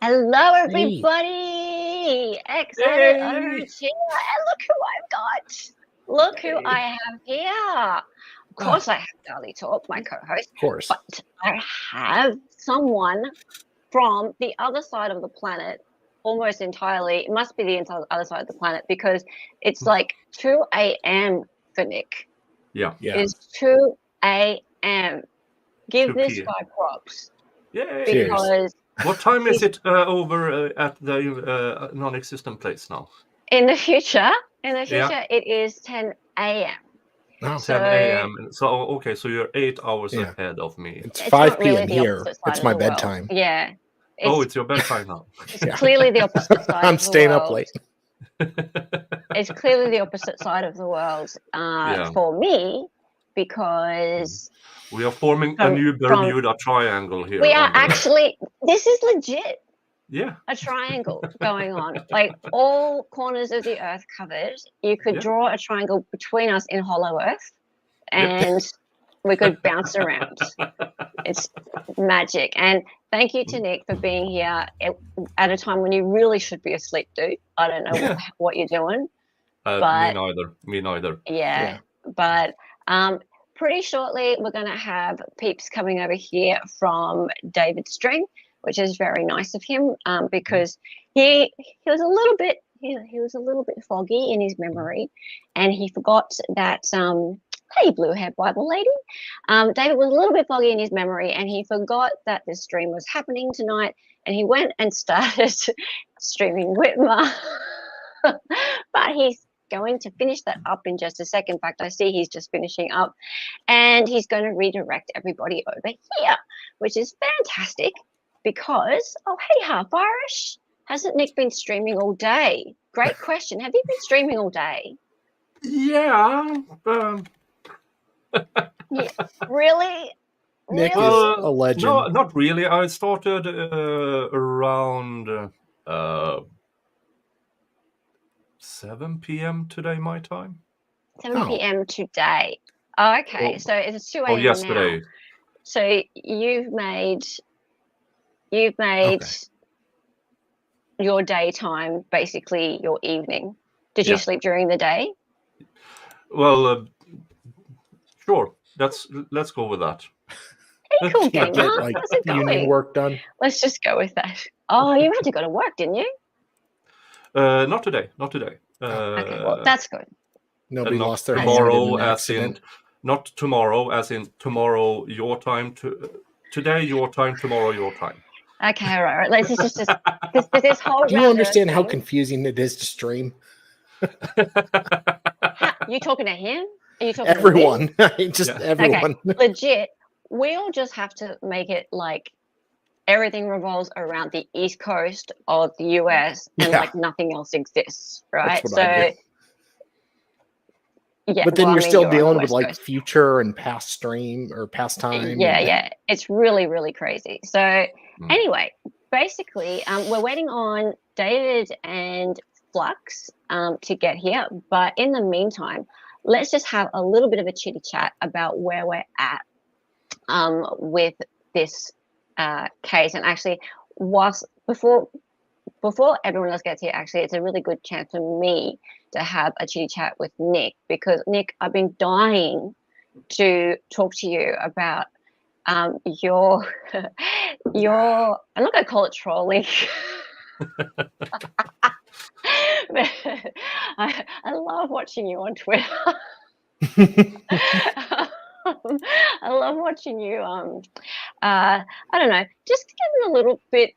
Hello, Hey. everybody! Excited utterance here, and look who I've got. Look who I have here. Of course, I have Darlie Talk, my co-host. Of course. But I have someone from the other side of the planet, almost entirely. It must be the other side of the planet because it's like 2 a.m. for Nick. Yeah. It's 2 a.m. Give 2 this p.m. guy props. Yay. Because what time is it over at the non-existent place now? in the future, it is 10 a.m. Oh. 10 a.m. So okay, so you're 8 hours ahead of me. It's 5 p.m. really here. It's my bedtime. Yeah. It's your bedtime now. It's clearly the opposite side. I'm of the staying world. up late. It's clearly the opposite side of the world for me because we are forming a new Bermuda Triangle here. We are actually. This is legit. Yeah. A triangle going on, like all corners of the earth covered. You could draw a triangle between us in Hollow Earth, and we could bounce around. It's magic. And thank you to Nick for being here at a time when you really should be asleep, dude. I don't know what you're doing. But me neither. Yeah. But pretty shortly we're going to have peeps coming over here from David's stream, which is very nice of him because he was a little bit foggy in his memory, and he forgot that hey, blue haired Bible lady, David was a little bit foggy in his memory, and he forgot that this stream was happening tonight, and he went and started streaming Whitmer, but he's going to finish that up in just a second. In fact, I see he's just finishing up, and he's going to redirect everybody over here, which is fantastic. Because, hey, Half Irish, hasn't Nick been streaming all day? Great question. Have you been streaming all day? Yeah. Yeah. Really? Nick is a legend. No, not really. I started around 7 p.m. today, my time. 7 p.m. today. Oh, okay. So it's 2 a.m. yesterday. now. So you've made your daytime basically your evening. Did you sleep during the day? Well, sure. Let's go with that. Hey, cool gamer. Like how's it going? Union work done. Let's just go with that. Oh, you had to go to work, didn't you? Not today. Okay, well, that's good. Nobody lost their tomorrow, hand in an accident. Not tomorrow, as in tomorrow your time. Today your time, tomorrow your time. Okay, all right. Let's just this whole. Do you understand how confusing it is to stream? You talking to him? Are you talking everyone? To me? Just everyone. Okay, legit. We all just have to make it like everything revolves around the East Coast of the US, and like nothing else exists, right? That's what I do. Yeah, but then you're still dealing with like future and past stream or past time. Yeah. It's really, really crazy. So anyway, basically, we're waiting on David and Flux to get here. But in the meantime, let's just have a little bit of a chitty chat about where we're at with this case. And actually, before everyone else gets here, actually, it's a really good chance for me to have a chitty chat with Nick, because Nick, I've been dying to talk to you about your I'm not going to call it trolling. I love watching you on Twitter. I love watching you. I don't know, just getting a little bit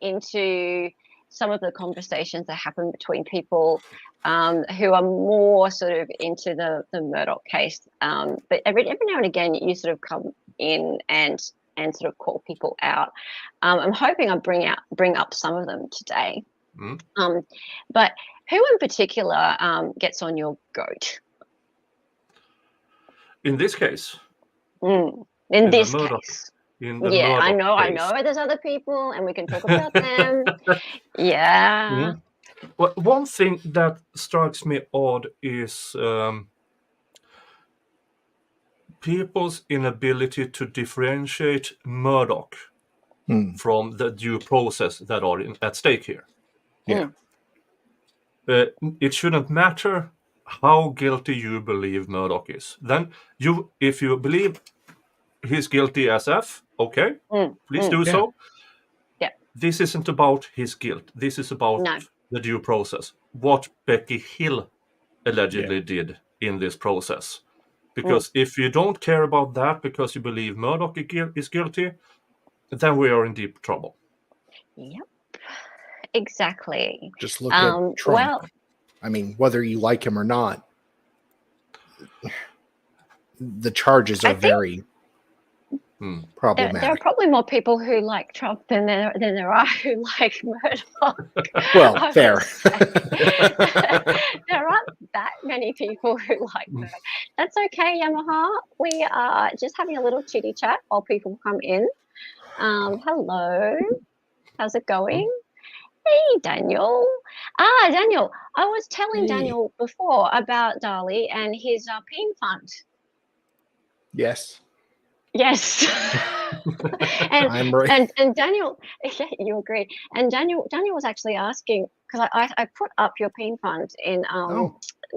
into some of the conversations that happen between people who are more sort of into the Murdaugh case. But every now and again, you sort of come in and sort of call people out. I'm hoping I bring up some of them today. But who in particular gets on your goat? In this case? In this case. I know. There's other people, and we can talk about them. Yeah. Well, one thing that strikes me odd is people's inability to differentiate Murdaugh from the due process that are at stake here. Yeah. It shouldn't matter how guilty you believe Murdaugh is. Then if you believe he's guilty as F, okay, please do so. Yeah. This isn't about his guilt. This is about the due process. What Becky Hill allegedly did in this process. Because if you don't care about that because you believe Murdaugh is guilty, then we are in deep trouble. Yep. Exactly. Just look at Trump. Well, I mean, whether you like him or not, the charges are very problematic. There are probably more people who like Trump than there are who like Murdaugh. Well, fair. There aren't that many people who like Murdaugh. That's okay, Yamaha. We are just having a little chitty chat while people come in. Hello. How's it going? Hey, Daniel. Daniel, I was telling Daniel before about Dali and his PIN fund. Yes. Yes. I'm right. And Daniel, you agree. And Daniel was actually asking, because I put up your PIN fund in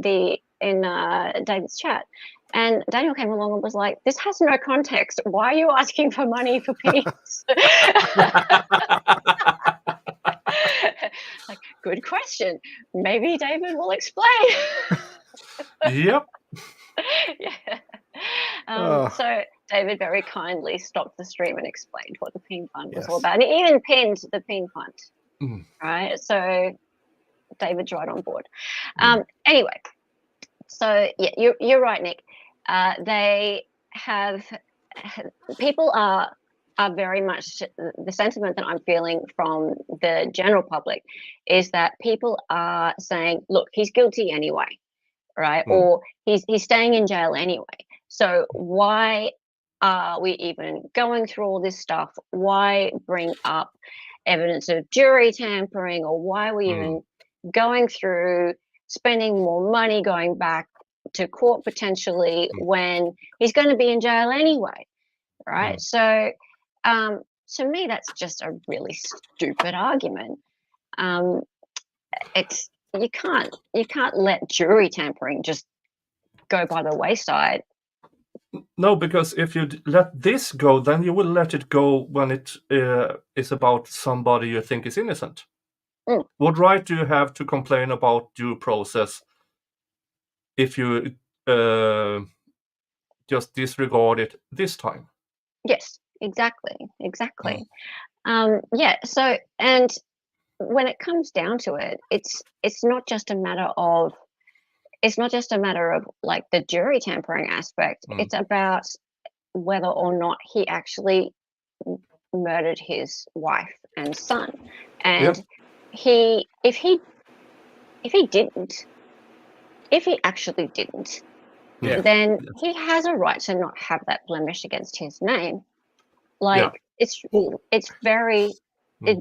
David's chat. And Daniel came along and was like, this has no context. Why are you asking for money for pins? Like, good question. Maybe David will explain. Yep. Yeah. So David very kindly stopped the stream and explained what the PIN fund was all about. And he even pinned the PIN fund. Right? So David's right on board. Anyway, so yeah, you're right, Nick. They have people are very much the sentiment that I'm feeling from the general public is that people are saying, look, he's guilty anyway, right? Or he's staying in jail anyway. So why are we even going through all this stuff? Why bring up evidence of jury tampering, or why are we even going through spending more money going back to court potentially when he's going to be in jail anyway, right? So to me, that's just a really stupid argument. It's you can't let jury tampering just go by the wayside. No, because if you let this go, then you will let it go when it is about somebody you think is innocent. What right do you have to complain about due process if you just disregard it this time? Yes, exactly. Yeah. So, and when it comes down to it, it's not just a matter of like the jury tampering aspect. It's about whether or not he actually murdered his wife and son. And if he actually didn't, then he has a right to not have that blemish against his name. Like it'd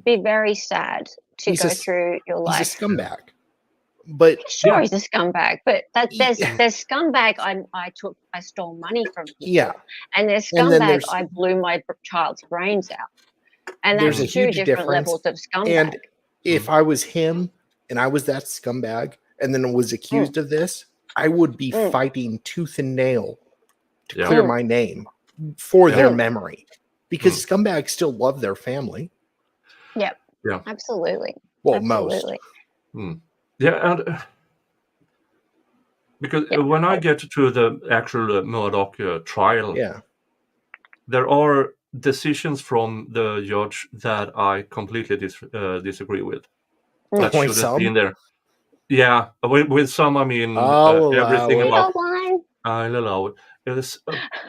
be very sad to go through your life. He's a scumbag. But sure, he's a scumbag. But there's scumbag. I stole money from people. Yeah, and there's scumbag. I blew my child's brains out. And there's that's a two huge different levels of scumbag. And if I was him and I was that scumbag and then was accused of this, I would be fighting tooth and nail to clear my name for their memory, because scumbags still love their family. Yep. Yeah. Absolutely. Well, absolutely. Most. Yeah, and because when I get to the actual Murdaugh trial, there are decisions from the judge that I completely disagree with. That shouldn't have been there. Yeah, with some, I mean everything about. I'll allow it. It's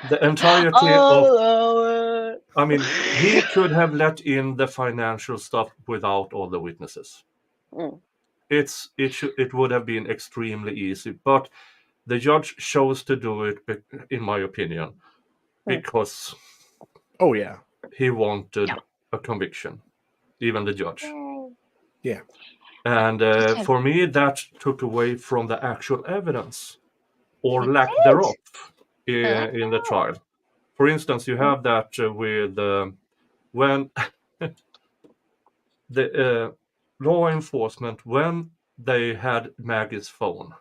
the entirety of. I mean, he could have let in the financial stuff without all the witnesses. It would have been extremely easy, but the judge chose to do it, in my opinion, because he wanted a conviction, even the judge. Yeah. And for me, that took away from the actual evidence or lack thereof in the trial. For instance, you have that with when the law enforcement, when they had Maggie's phone,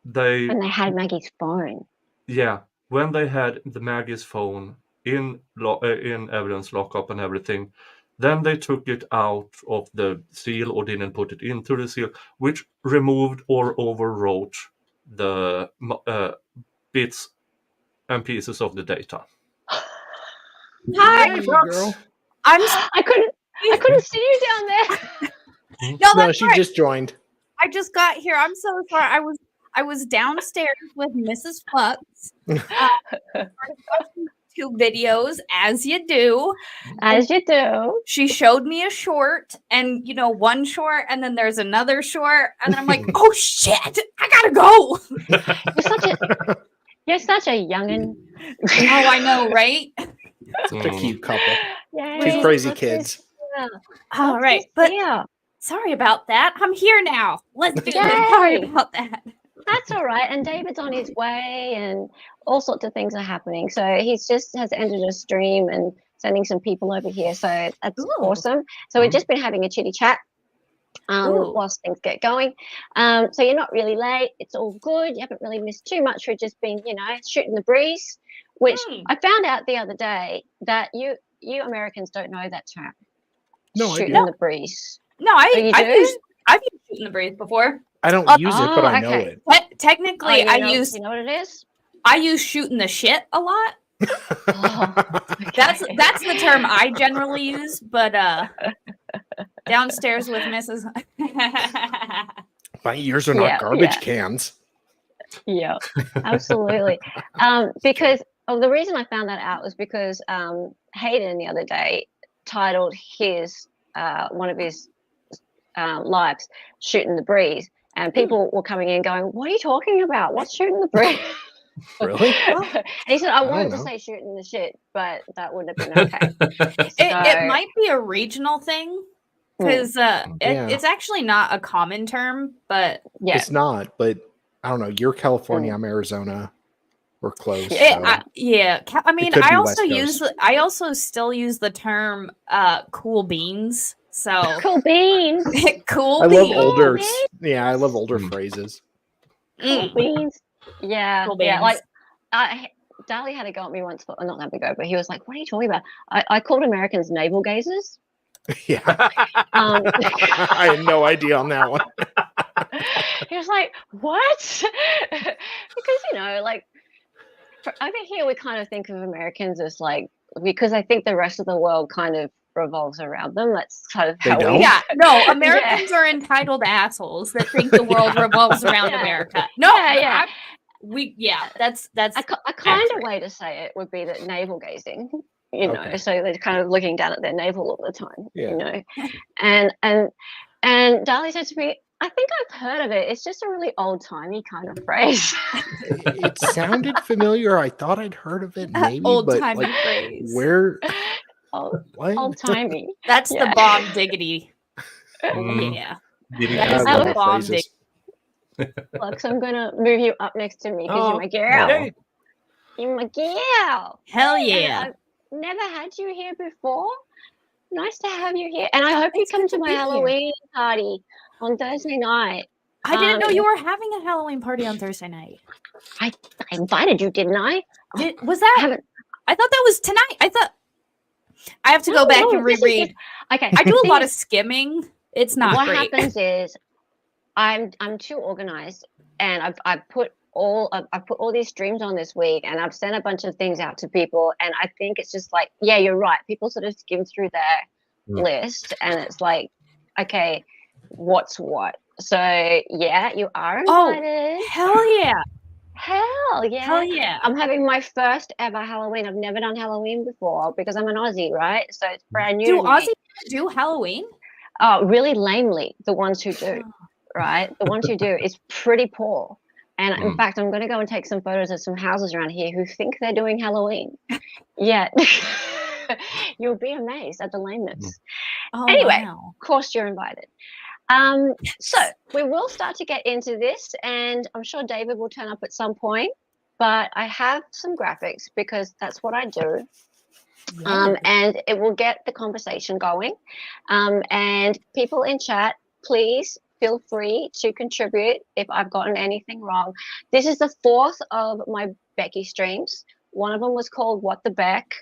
And they had Maggie's phone. Yeah, when they had the Maggie's phone in evidence lockup and everything, then they took it out of the seal or didn't put it into the seal, which removed or overwrote the bits and pieces of the data. Hi, Hey, girl. I couldn't see you down there. No, she right. just joined. I just got here. I'm so sorry. I was downstairs with Mrs. Flux. Two videos, as you do. As you do. She showed me a short, and one short, and then there's another short, and then I'm like, oh shit, I gotta go. You're such a youngin'. Oh, I know, right? Such a cute couple. Yay, Two crazy kids. All right, but sorry about that. I'm here now. Let's do this. Sorry about that. That's all right. And David's on his way, and all sorts of things are happening. So he's just has ended a stream and sending some people over here. So that's awesome. So we've just been having a chitty chat whilst things get going. So you're not really late. It's all good. You haven't really missed too much. We've just been, shooting the breeze, which I found out the other day that you Americans don't know that term. No, shooting the breeze. No, I've used shooting the breeze before. I don't use it, but I know it. Technically, you know what it is? I use shooting the shit a lot. That's the term I generally use, but downstairs with Mrs. My ears are not garbage cans. Yeah, absolutely. Because the reason I found that out was because Hayden the other day titled his one of his lives "Shooting the Breeze," and people were coming in going, "What are you talking about? What's shooting the breeze?" Really? And he said, "I wanted to say shooting the shit, but that wouldn't have been okay." It might be a regional thing because it's actually not a common term, but it's not. But I don't know. You're California, I'm Arizona. We're close. I mean, I also still use the term "cool beans." So cool beans. Cool. I beans. love older. Yeah, I love older phrases. Cool beans. Yeah, cool beans. Yeah. Like, Darlie had a go at me once, but not that big ago. But he was like, "What are you talking about?" I called Americans navel gazers. Yeah. I had no idea on that one. He was like, "What?" Because like over here we kind of think of Americans as like, because I think the rest of the world kind of revolves around them. That's kind of how we. Yeah, no, Americans are entitled assholes that think the world revolves around America. No, that's a kind of way to say it would be that navel gazing. So they're kind of looking down at their navel all the time. And Darlie said to me, "I think I've heard of it. It's just a really old-timey kind of phrase." It sounded familiar. I thought I'd heard of it, maybe, old-timey but phrase. Where? Old-timey. That's the bomb diggity. Yeah. That's the bomb diggity. Look, so I'm gonna move you up next to me because you're my girl. Hey. You're my girl. Hell yeah! I've never had you here before. Nice to have you here, and I hope you come to my Halloween party on Thursday night. I didn't know you were having a Halloween party on Thursday night. I invited you, didn't I? Was that? I thought that was tonight. I thought I have to go back and reread. Okay, I do a lot of skimming. It's not what great. Happens is I'm too organized, and I've put all these streams on this week, and I've sent a bunch of things out to people, and I think it's just like, yeah, you're right. People sort of skim through their list, and it's like, okay, what's what? So yeah, you are invited. Oh, hell yeah. Hell yeah. Hell yeah. I'm having my first ever Halloween. I've never done Halloween before because I'm an Aussie, right? So it's brand new. Do Aussies do Halloween? Oh, really lamely, the ones who do, right? The ones who do is pretty poor. And in fact, I'm going to go and take some photos of some houses around here who think they're doing Halloween. Yeah. You'll be amazed at the lameness. Oh, anyway, wow. Of course you're invited. So we will start to get into this, and I'm sure David will turn up at some point, but I have some graphics because that's what I do. And it will get the conversation going. And people in chat, please feel free to contribute if I've gotten anything wrong. This is the 4th of my Becky streams. One of them was called What the Beck.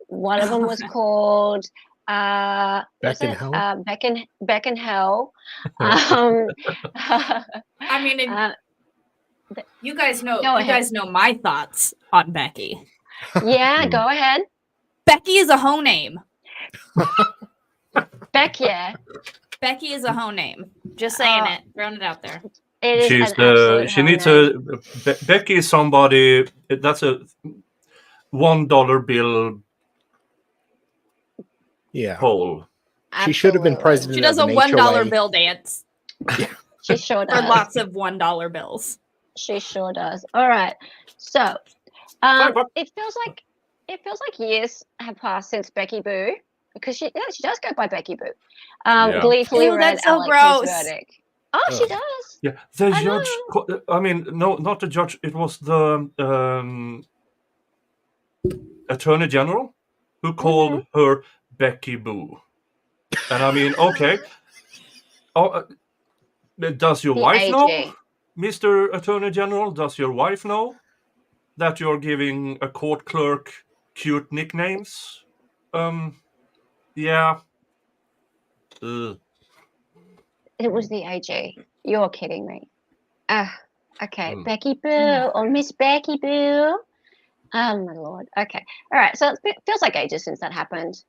One of them was called Beck in Hell. Beck in Hell. I mean, you guys know my thoughts on Becky. Yeah, go ahead. Becky is a hoe name. Beck, yeah. Becky is a hoe name. Just saying it, throwing it out there. She needs Becky is somebody. That's a $1 bill. Yeah. Hole. She should have been president. She does a $1 bill dance. Yeah. She sure does. For lots of $1 bills. She sure does. All right. So, it feels like years have passed since Becky Boo, because she does go by Becky Boo. Gleefully read Alex's verdict. Oh, she does. Yeah, the judge. I mean, no, not the judge. It was the attorney general who called her Becky Boo, and I mean, okay. Does your wife know, Mr. Attorney General? Does your wife know that you're giving a court clerk cute nicknames? Yeah. It was the AG. You're kidding me. Okay. Becky Boo or Miss Becky Boo. Oh my Lord. Okay. All right. So it feels like ages since that happened.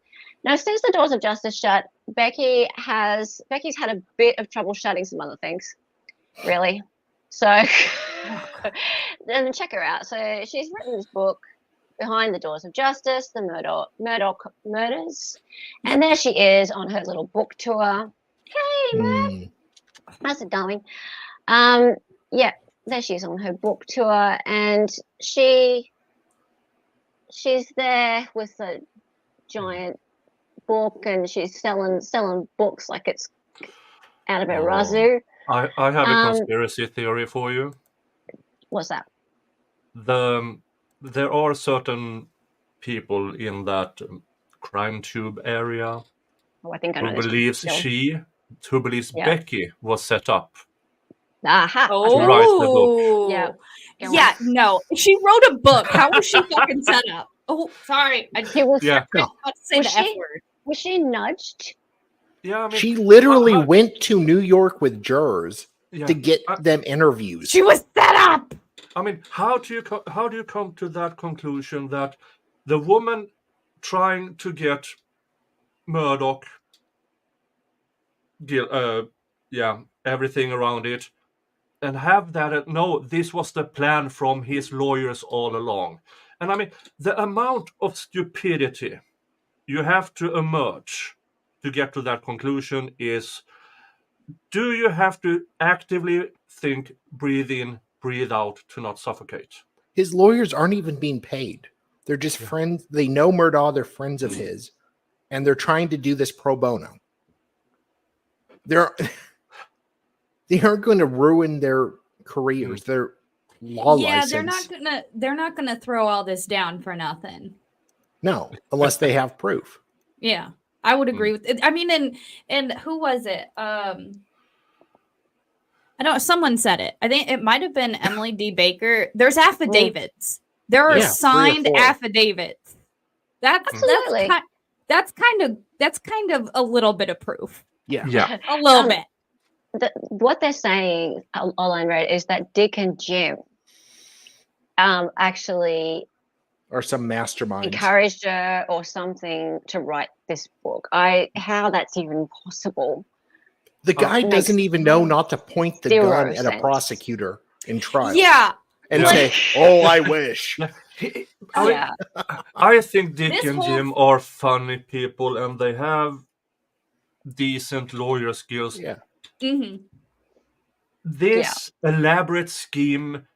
Now, since the doors of justice shut, Becky's had a bit of trouble shutting some other things. Really. So then check her out. So she's written this book, Behind the Doors of Justice, the Murdaugh Murders. And there she is on her little book tour. Hey, Murph. How's it going? Yeah, there she is on her book tour, and she's there with a giant book, and she's selling books like it's out of her razoo. I have a conspiracy theory for you. What's that? There are certain people in that crime tube area I think I know who believes Becky was set up. Aha. To write the book. Yeah. No. She wrote a book. How was she fucking set up? Oh, sorry. I was about to say the F word. Was she nudged? Yeah, I mean, she literally went to New York with jurors to get them interviews. She was set up. I mean, how do you come to that conclusion that the woman trying to get Murdaugh, everything around it, and have that no, this was the plan from his lawyers all along. And I mean, the amount of stupidity you have to emerge to get to that conclusion is, do you have to actively think, breathe in, breathe out to not suffocate? His lawyers aren't even being paid. They're just friends. They know Murdaugh. They're friends of his. And they're trying to do this pro bono. They aren't going to ruin their careers. Their law license. They're not gonna throw all this down for nothing. No, unless they have proof. Yeah, I would agree with it. I mean, and who was it? I know someone said it. I think it might have been Emily D. Baker. There's affidavits. There are signed affidavits. That's kind of a little bit of proof. Yeah. A little bit. What they're saying, all I read, is that Dick and Jim actually or some mastermind encouraged her or something to write this book. How that's even possible. The guy doesn't even know not to point the gun at a prosecutor in trial. Yeah. And say, oh, I wish. I think Dick and Jim are funny people and they have decent lawyer skills. Yeah. Mm-hmm. This elaborate scheme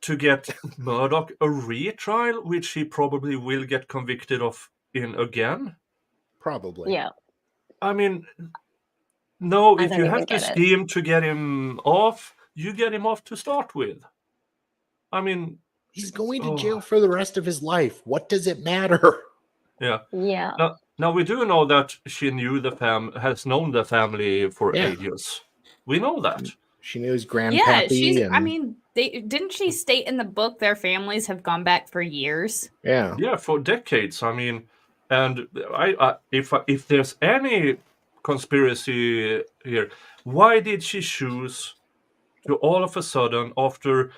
to get Murdaugh a retrial, which he probably will get convicted of in again. Probably. Yeah. I mean, no, if you have to scheme to get him off, you get him off to start with. I mean, he's going to jail for the rest of his life. What does it matter? Yeah. Yeah. Now we do know that she knew has known the family for ages. We know that. She knew his grandpappy. I mean, didn't she state in the book their families have gone back for years? Yeah. Yeah, for decades. I mean, and if there's any conspiracy here, why did she choose to all of a sudden, after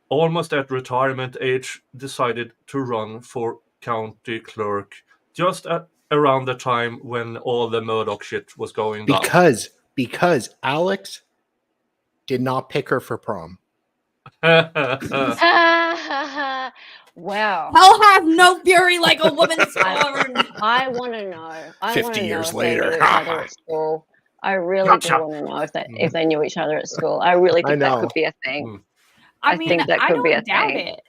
almost at retirement age, decided to run for county clerk just around the time when all the Murdaugh shit was going down? Because Alex did not pick her for prom. Wow. Hell have no fury like a woman's scorn. I want to know. 50 years later. They knew each other at school. I really do want to know if they knew each other at school. I really think that could be a thing. I mean, think that could be a doubt thing. It.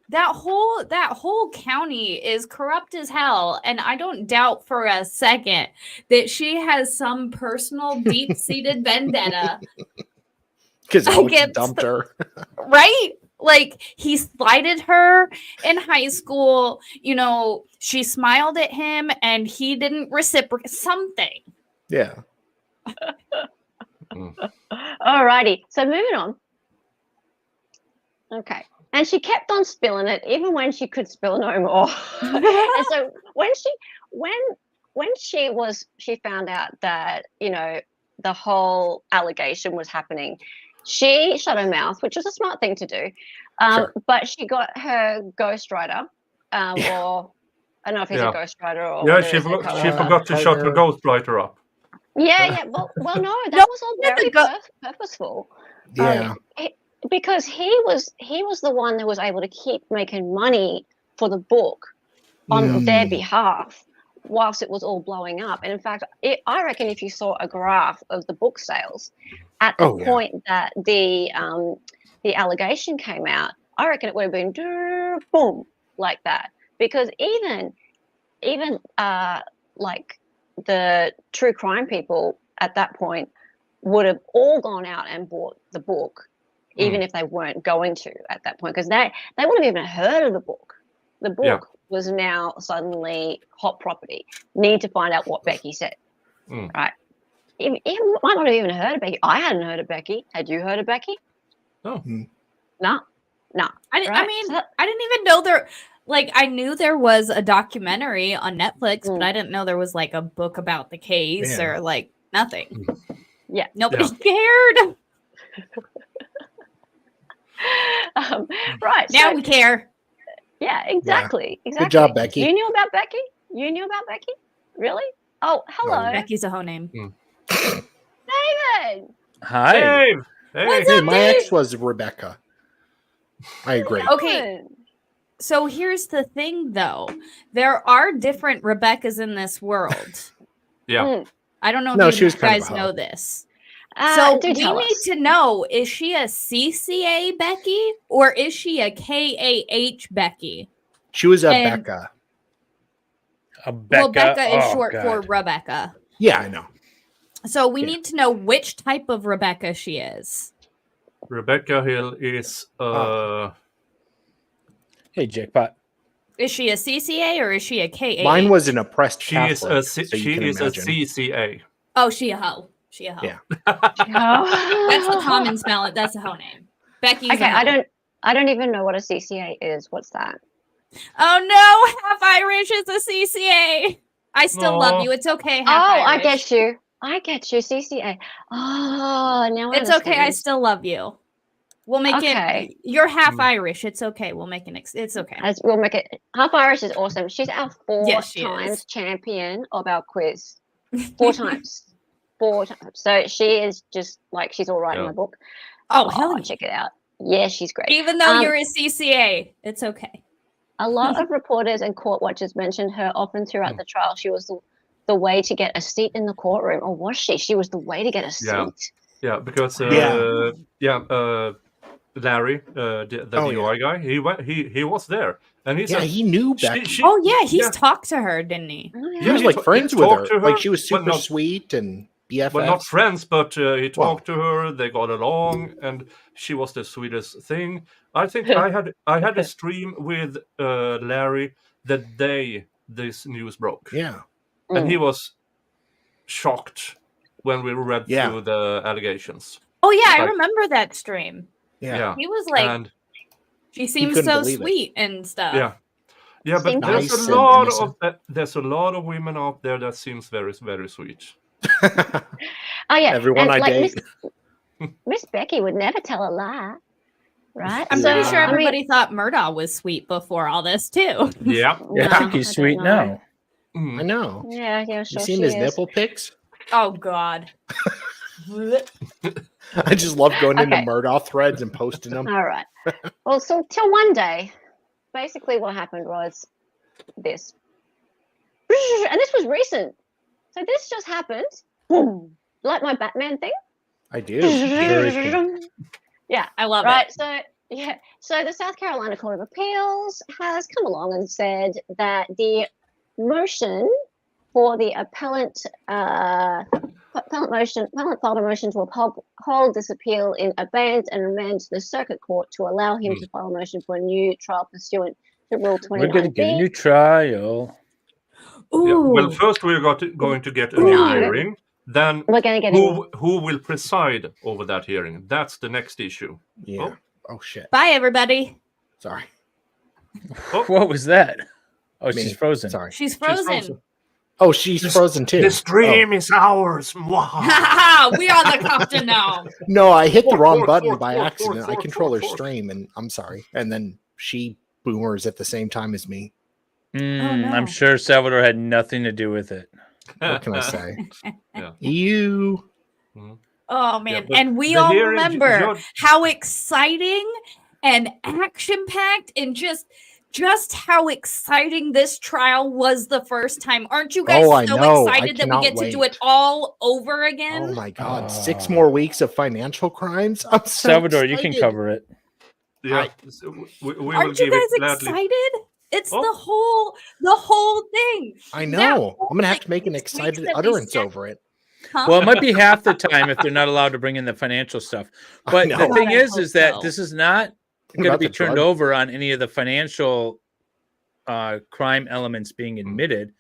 That whole county is corrupt as hell, and I don't doubt for a second that she has some personal deep-seated vendetta. Because Alex dumped her. Right? Like, he slighted her in high school. You know, she smiled at him, and he didn't reciprocate something. Yeah. Alrighty. So moving on. Okay. And she kept on spilling it, even when she could spill no more. And so when she found out that, you know, the whole allegation was happening, she shut her mouth, which was a smart thing to do. Sure. But she got her ghostwriter, or I don't know if he's a ghostwriter or she forgot to shut her ghostwriter up. Yeah. Well, no, that was all very purposeful. Yeah. Because he was the one that was able to keep making money for the book on their behalf whilst it was all blowing up. And in fact, I reckon if you saw a graph of the book sales at the point that the allegation came out, I reckon it would have been boom like that. Because even like the true crime people at that point would have all gone out and bought the book. Even if they weren't going to at that point, because they wouldn't have even heard of the book. The book was now suddenly hot property. Need to find out what Becky said, right? You might not have even heard of Becky. I hadn't heard of Becky. Had you heard of Becky? No. No. I didn't even know there. Like, I knew there was a documentary on Netflix, but I didn't know there was like a book about the case or like nothing. Yeah, nobody cared. Right now we care. Yeah, exactly. Good job, Becky. You knew about Becky? Really? Oh, hello. Becky's a whole name. David. Hi. Dave. Hey, my ex was Rebecca. I agree. Okay. So here's the thing, though. There are different Rebeccas in this world. Yeah. I don't know if you guys know this. So we need to know, is she a CCA Becky or is she a KAH Becky? She was a Becca. A Becca? Well, Becca is short for Rebecca. Yeah, I know. So we need to know which type of Rebecca she is. Rebecca Hill is Hey, Jackpot. Is she a CCA or is she a KAH? Mine was an oppressed She Catholic, is a CCA. Oh, she a hoe. She a hoe. Yeah. That's the common spell. That's a hoe name. Becky's okay. I don't even know what a CCA is. What's that? Oh no, half Irish is a CCA. I still love you. It's okay. I get you. CCA. Oh, now it's okay. I still love you. We'll make it. You're half Irish. It's okay. We'll make it. It's okay. We'll make it. Half Irish is awesome. She's our 4 times champion of our quiz. 4 times. 4 times. So she is just like, she's all right in the book. Oh, hell yeah. Check it out. Yeah, she's great. Even though you're a CCA, it's okay. A lot of reporters and court watchers mentioned her often throughout the trial. She was the way to get a seat in the courtroom, or was she? She was the way to get a seat. Yeah, because Larry, the DUI guy, he was there, and he knew Becky. He's talked to her, didn't he? He was like friends with her. Like, she was super sweet and BFF. Well, not friends, but he talked to her. They got along, and she was the sweetest thing. I think I had a stream with Larry the day this news broke. Yeah. And he was shocked when we read through the allegations. Oh yeah, I remember that stream. Yeah. He was like, she seems so sweet and stuff. Yeah. Yeah, but nice there's a lot of women out there that seems very, very sweet. Oh yeah, everyone I date. Miss Becky would never tell a lie, right? I'm pretty sure everybody thought Murdaugh was sweet before all this too. Yeah, I think he's sweet now. I know. Yeah, sure. You seen his nipple pics? Oh God. I just love going into Murdaugh threads and posting them. All right. Well, so till one day, basically what happened was this. And this was recent. So this just happened. Boom. Like my Batman thing? I do. Yeah. I love it. Right. So the South Carolina Court of Appeals has come along and said that the motion for the appellant filed a motion to uphold this appeal in abeyance and remand to the circuit court to allow him to file a motion for a new trial pursuant to Rule 29B. We're going to get a new trial. Yeah. Well, first we're going to get a new hearing. Then we're going to get who will preside over that hearing? That's the next issue. Yeah. Oh shit. Bye, everybody. Sorry. What was that? Oh, she's frozen. Sorry. She's frozen. Oh, she's frozen too. The stream is ours. We are the captain now. No, I hit the wrong button by accident. I control her stream, and I'm sorry. And then she boomers at the same time as me. No. I'm sure Salvador had nothing to do with it. What can I say? Yeah. You. Oh man, and we all remember how exciting and action-packed and just how exciting this trial was the first time. Aren't you guys so excited that we get to do it all over again? Oh my God. 6 more weeks of financial crimes? I'm so Salvador, excited. you can cover it. Yeah. Aren't you guys excited? It's the whole thing. I know. I'm going to have to make an excited utterance over it. Huh? Well, it might be half the time if they're not allowed to bring in the financial stuff. But the thing is that this is not going to be turned over on any of the financial crime elements being admitted.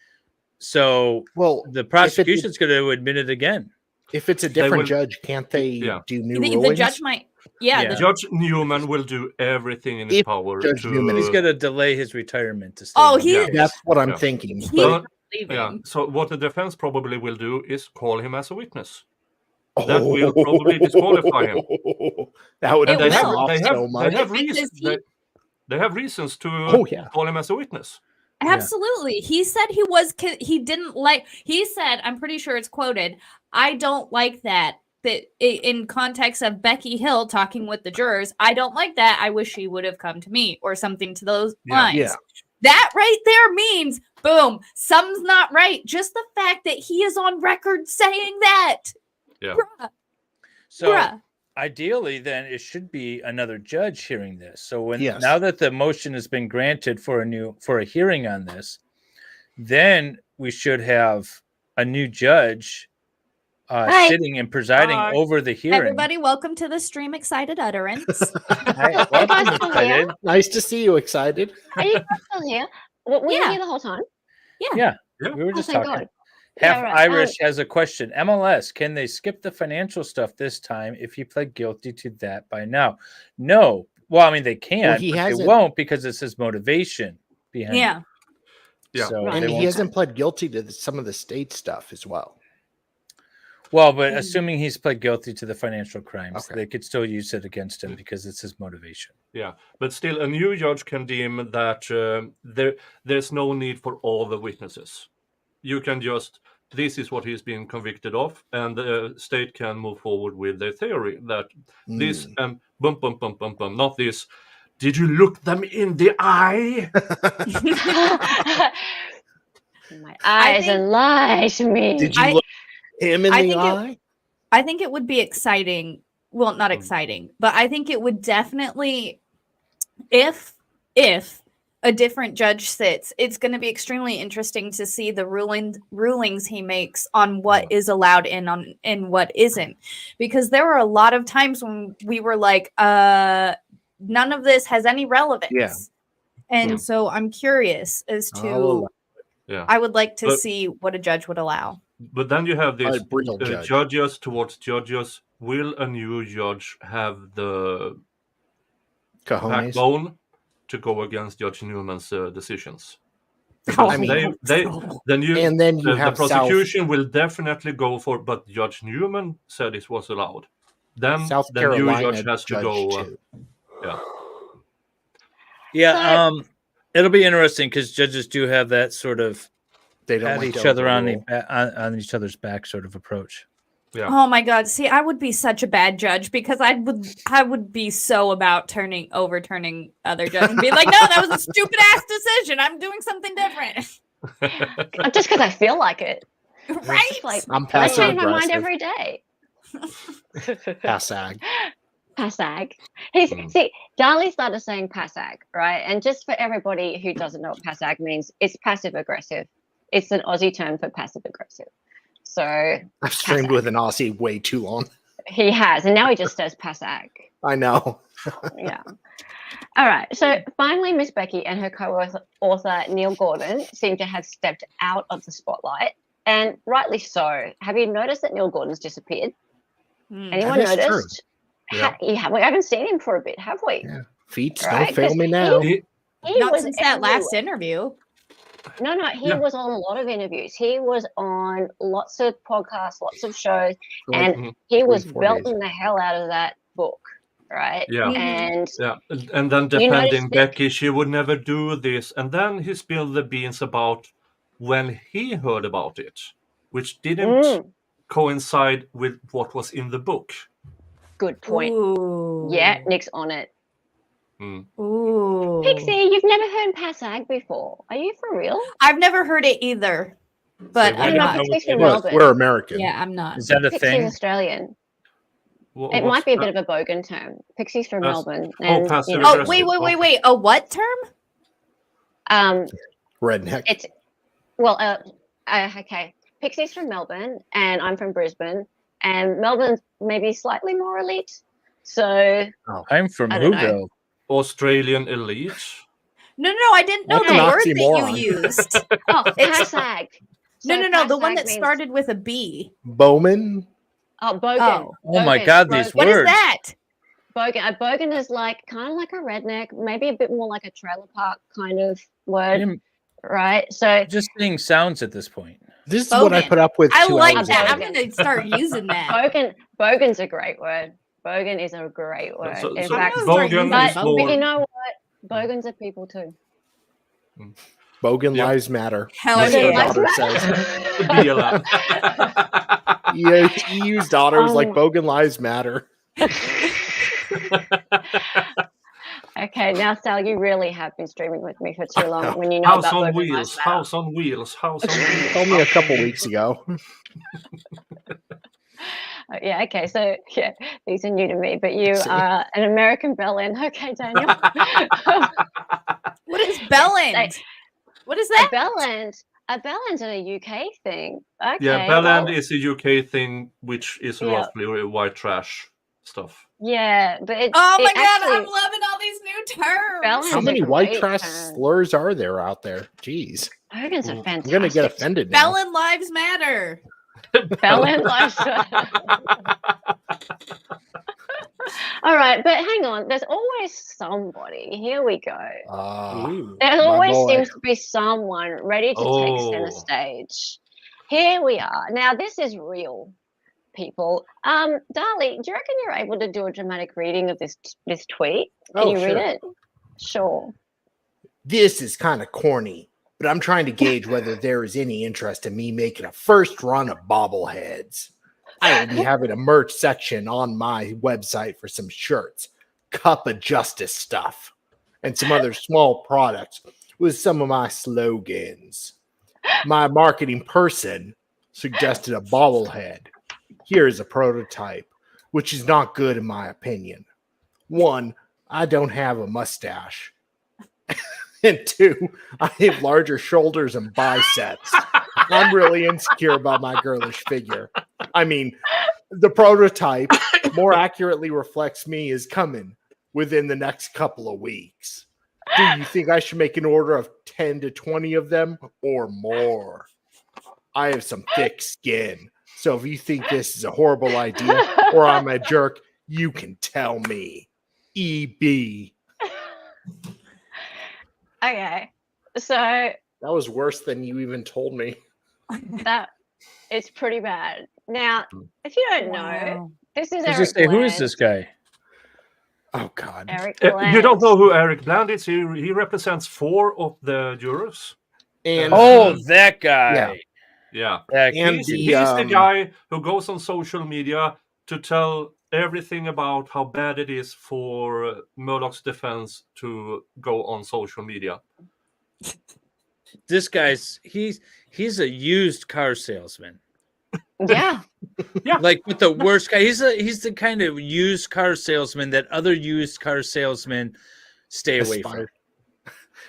So, the prosecution's going to admit it again. If it's a different judge, can't they do new rulings? The judge might. Yeah. Judge Newman will do everything in his power. Judge Newman is going to delay his retirement to stay. Oh, that's what I'm thinking. So what the defense probably will do is call him as a witness. That will probably disqualify him. That would so much. They have reasons to call him as a witness. Absolutely. He said he said, I'm pretty sure it's quoted, I don't like that in context of Becky Hill talking with the jurors, I don't like that. I wish she would have come to me or something to those lines. Yeah. That right there means, boom, something's not right. Just the fact that he is on record saying that. Yeah. So ideally, then it should be another judge hearing this. So now that the motion has been granted for a hearing on this, then we should have a new judge sitting and presiding over the hearing. Everybody, welcome to the stream Excited Utterance. Nice to see you, Excited. Are you still here? Were you here the whole time? Yeah. We were just talking. Irish has a question. MLS, can they skip the financial stuff this time if he pled guilty to that by now? No. Well, I mean, they can, but they won't because it's his motivation behind it. Yeah. So and he hasn't pled guilty to some of the state stuff as well. Well, but assuming he's pled guilty to the financial crimes, they could still use it against him because it's his motivation. Yeah, but still, a new judge can deem that there's no need for all the witnesses. You can this is what he's being convicted of, and the state can move forward with their theory that this and bum, bum, bum, bum, bum, not this. Did you look them in the eye? My eyes and lie to me. Did you look him in the eye? I think it would be exciting. Well, not exciting, but I think it would definitely, if a different judge sits, it's going to be extremely interesting to see the rulings he makes on what is allowed and what isn't. Because there were a lot of times when we were like, none of this has any relevance. Yeah. And so I'm curious as to Yeah. I would like to see what a judge would allow. But then you have this judge. judges towards judges. Will a new judge have the backbone to go against Judge Newman's decisions? Because the prosecution will definitely go for, but Judge Newman said it was allowed. Then South the Carolina new judge has to go. It'll be interesting because judges do have that sort of they don't pat each other on each other's back sort of approach. Yeah. Oh my God! See, I would be such a bad judge because I would be so about overturning other judges and be like, no, that was a stupid ass decision. I'm doing something different. Just because I feel like it, right? Like, I'm I passive change my mind aggressive. every day. Passag. Passag. See, Darlie started saying passag, right? And just for everybody who doesn't know what passag means, it's passive aggressive. It's an Aussie term for passive aggressive. So I've streamed with an Aussie way too long. He has, and now he just says passag. I know. Yeah. All right. So finally, Miss Becky and her co-author Neil Gordon seem to have stepped out of the spotlight, and rightly so. Have you noticed that Neil Gordon's disappeared? Anyone noticed? Yeah. We haven't seen him for a bit, have we? Yeah. Feet Right? don't fail me now. He Not was since that last everywhere. interview. No, he was on a lot of interviews. He was on lots of podcasts, lots of shows, and he was belting the hell out of that book, right? Yeah. And then defending Becky, she would never do this. And then he spilled the beans about when he heard about it, which didn't coincide with what was in the book. Good point. Ooh. Yeah, Nick's on it. Ooh. Pixie, you've never heard passag before. Are you for real? I've never heard it either. But I'm not. Pixie's from Melbourne. We're American. Yeah, I'm not. Is that a Pixie's thing? Australian. It might be a bit of a bogan term. Pixie's from Melbourne. And, passive oh, wait. A what term? Redneck. It's okay. Pixie's from Melbourne, and I'm from Brisbane, and Melbourne's maybe slightly more elite. So I'm from Whoville. Australian elite. No, I didn't know the word that you used. passag. No, the one that started with a B. Bowman. Oh, bogan. Oh my God, these words. What is that? Bogan. A bogan is kind of like a redneck, maybe a bit more like a trailer park kind of word, right? So just saying sounds at this point. This is what I put up with. I like that. I'm going to start using that. Bogan's a great word. Bogan is a great word. In fact, bogan is more... but you know what? Bogans are people too. Bogan lives matter. Hell yeah. Be allowed. EU's daughters like Bogan lives matter. Okay, now Sal, you really have been streaming with me for too long. When you know House about on Bogan wheels, house on wheels, house on wheels. Told me a couple weeks ago. Yeah, okay, so these are new to me, but you are an American bellend. Okay, Daniel. What is bellend? What is that? A bellend's a UK thing. Okay. Yeah, bellend is a UK thing, which is roughly white trash stuff. Yeah, but oh my God, I'm loving all these new terms. How many white trash slurs are there out there? Jeez. Bogans are fantastic. I'm gonna get offended now. Bellend lives matter. Bellend lives matter. All right, but hang on. There's always somebody. Here we go. There always seems to be someone ready to take center stage. Here we are. Now, this is real, people. Darlie, do you reckon you're able to do a dramatic reading of this tweet? Can you read it? Sure. This is kind of corny, but I'm trying to gauge whether there is any interest in me making a first run of bobbleheads. I will be having a merch section on my website for some shirts, Cup of Justice stuff, and some other small products with some of my slogans. My marketing person suggested a bobblehead. Here is a prototype, which is not good in my opinion. 1, I don't have a mustache. And 2, I have larger shoulders and biceps. I'm really insecure about my girlish figure. I mean, the prototype more accurately reflects me is coming within the next couple of weeks. Do you think I should make an order of 10 to 20 of them or more? I have some thick skin. So if you think this is a horrible idea or I'm a jerk, you can tell me. EB. Okay. So that was worse than you even told me. That it's pretty bad. Now, if you don't know, this is Eric Bland. Who is this guy? Oh God. Eric Bland. You don't know who Eric Bland is? He represents 4 of the jurors. And that guy. Yeah. He's the guy who goes on social media to tell everything about how bad it is for Murdaugh's defense to go on social media. This guy's he's a used car salesman. Yeah. Yeah. Like with the worst guy. He's the kind of used car salesman that other used car salesmen stay away from.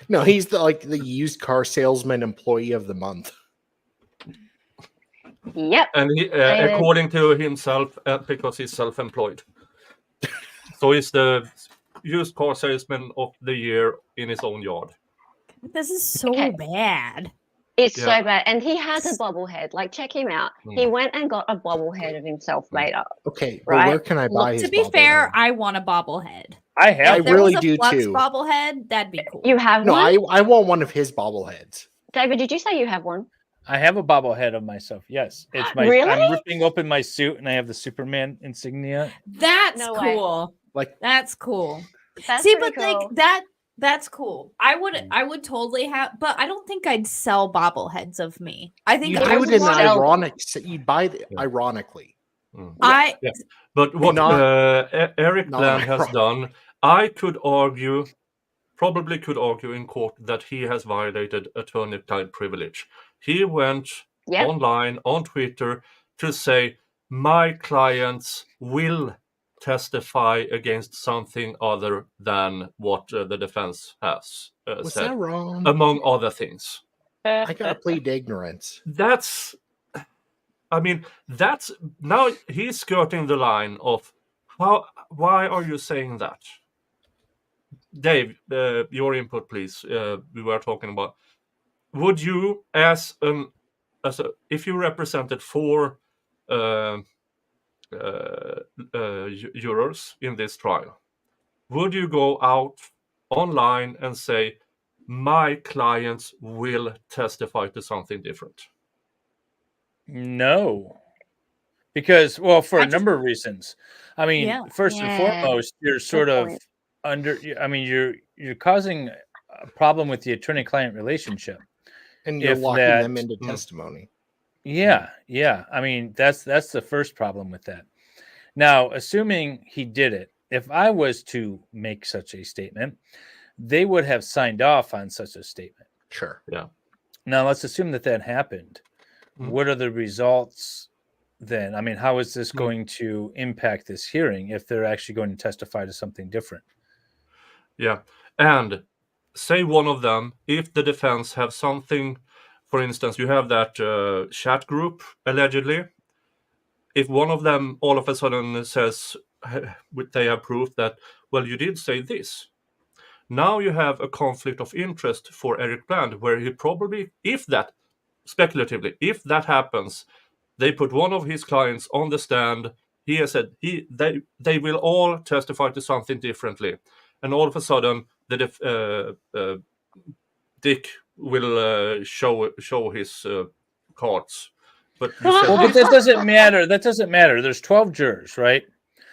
No, he's the used car salesman employee of the month. Yep. And he, according to himself, because he's self-employed. So he's the used car salesman of the year in his own yard. This is so bad. It's so bad. And he has a bobblehead. Like, check him out. He went and got a bobblehead of himself made up. Okay, right? Where can I buy his To be fair, bobblehead? I want a bobblehead. I have. If there really was a do Flux too. bobblehead, that'd be cool. You have No, one? I want one of his bobbleheads. David, did you say you have one? I have a bobblehead of myself. Yes, it's my. Really? I'm ripping open my suit, and I have the Superman insignia. That's No way. cool. Like That's cool. That's See, pretty but cool. like that's cool. I would totally have, but I don't think I'd sell bobbleheads of me. I think you I do would it in want ironic. You buy it ironically. But what Eric Bland has done, I could argue, probably could argue in court that he has violated attorney-client privilege. He went online on Twitter to say, my clients will testify against something other than what the defense has Was said, that wrong? among other things. I gotta plead ignorance. That's now he's skirting the line of why are you saying that? Dave, your input, please. We were talking about, would you, if you represented 4 jurors in this trial, would you go out online and say, my clients will testify to something different? No, because for a number of reasons. I mean, first and foremost, you're sort of you're causing a problem with the attorney-client relationship, and you're locking them into testimony. Yeah. I mean, that's the first problem with that. Now, assuming he did it, if I was to make such a statement, they would have signed off on such a statement. Sure. Yeah. Now, let's assume that happened. What are the results then? I mean, how is this going to impact this hearing if they're actually going to testify to something different? Yeah. And say one of them, if the defense have something, for instance, you have that chat group, allegedly. If one of them all of a sudden says, they have proof that, well, you did say this. Now you have a conflict of interest for Eric Bland, where he probably, speculatively, if that happens, they put one of his clients on the stand. He has said they will all testify to something differently, and all of a sudden, Dick will show his cards. But that doesn't matter. That doesn't matter. There's 12 jurors, right?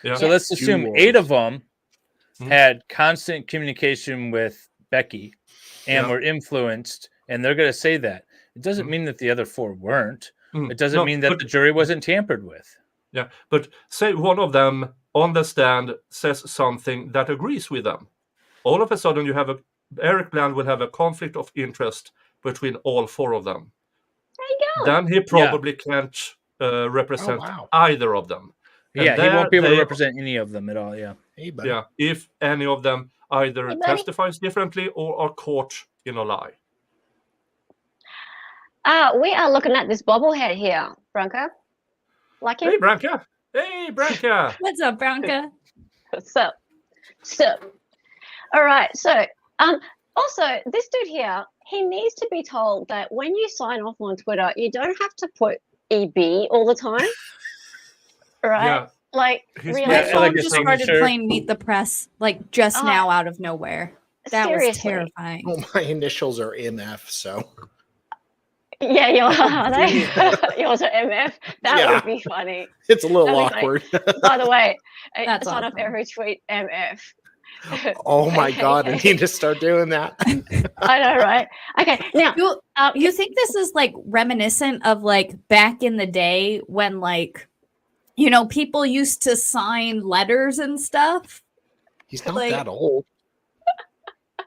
Yeah. So let's assume 8 of them had constant communication with Becky and were influenced, and they're going to say that. It doesn't mean that the other 4 weren't. It doesn't mean that the jury wasn't tampered with. Yeah, but say one of them on the stand says something that agrees with them. All of a sudden, Eric Bland will have a conflict of interest between all 4 of them. There you go. Then he probably can't represent either of them. And he won't be able to represent any of them at all. Yeah. Yeah, if any of them either testifies differently or are caught in a lie. We are looking at this bobblehead here, Branka. Like him? Hey, Branka. Hey, Branka. What's up, Branka? So, all right. So, Also, this dude here, he needs to be told that when you sign off on Twitter, you don't have to put EB all the time, right? Yeah. Like, really, my phone just started playing Meet the Press like just now out of nowhere. That seriously was terrifying. Well, my initials are MF, so. Yeah, yours are MF. That would be funny. It's a little awkward. By the way, that's sign off every tweet MF. Oh my God, I need to start doing that. I know, right? Okay, now you think this is like reminiscent of like back in the day when like, you know, people used to sign letters and stuff? He's not like, that old.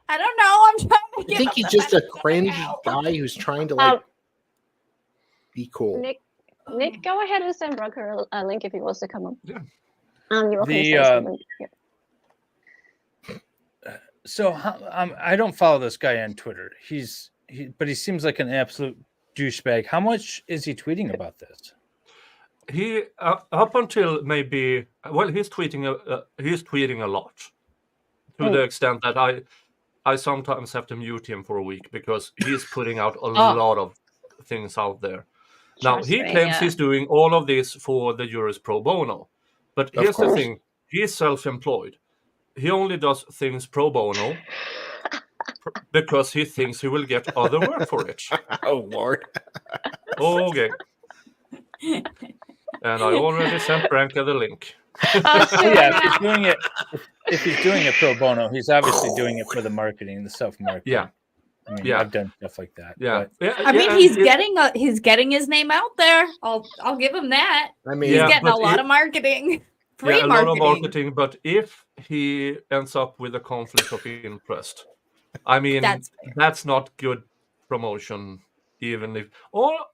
I don't know. I'm trying to get. I think he's just a cringe guy who's trying to like be cool. Nick, go ahead and send Broker a link if he wants to come on. Yeah. You're welcome to say something. Yeah. So I don't follow this guy on Twitter. But he seems like an absolute douchebag. How much is he tweeting about this? He up until maybe he's tweeting a lot, to the extent that I sometimes have to mute him for a week because he's putting out a lot of things out there. Now he claims he's doing all of this for the Juris Pro Bono, but here's the thing: he's self-employed. He only does things pro bono because he thinks he will get other work for it. Oh, Lord. Okay. And I already sent Branka the link. Yeah, if he's doing it pro bono, he's obviously doing it for the marketing, the self-marketing. Yeah. I mean, I've done stuff like that. Yeah. I mean, he's getting his name out there. I'll give him that. I mean, he's getting a lot of marketing. Free marketing. A lot of marketing, but if he ends up with a conflict of interest, I mean, that's not good promotion. Even if all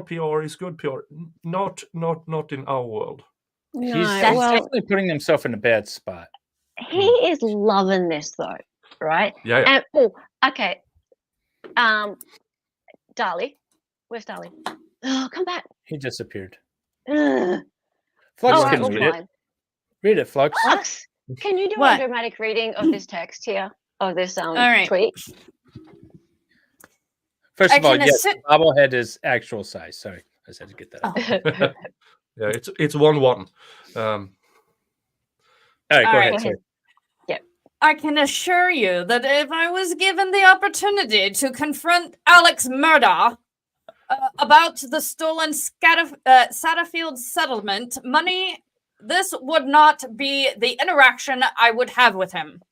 PR is good PR, not in our world. No, he's definitely putting himself in a bad spot. He is loving this though, right? Yeah. And, okay. Dali, where's Dali? Oh, come back. He disappeared. Flux can read it. Read it, Flux. Flux, can you do a dramatic reading of this text here, of this tweet? First of all, yes, the bobblehead is actual size. Sorry, I just had to get that out. Yeah, it's 1-1. All right, go ahead. Sorry. Yeah. I can assure you that if I was given the opportunity to confront Alex Murdaugh about the stolen Satterfield settlement money, this would not be the interaction I would have with him.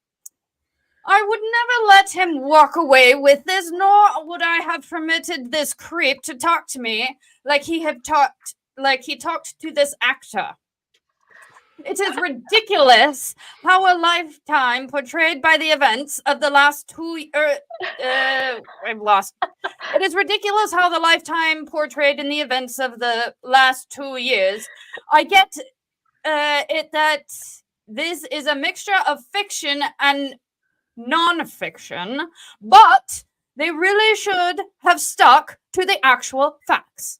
I would never let him walk away with this, nor would I have permitted this creep to talk to me like he talked to this actor. It is ridiculous how a lifetime portrayed by the events of the last 2 I've lost. It is ridiculous how the lifetime portrayed in the events of the last 2 years. I get it that this is a mixture of fiction and non-fiction, but they really should have stuck to the actual facts.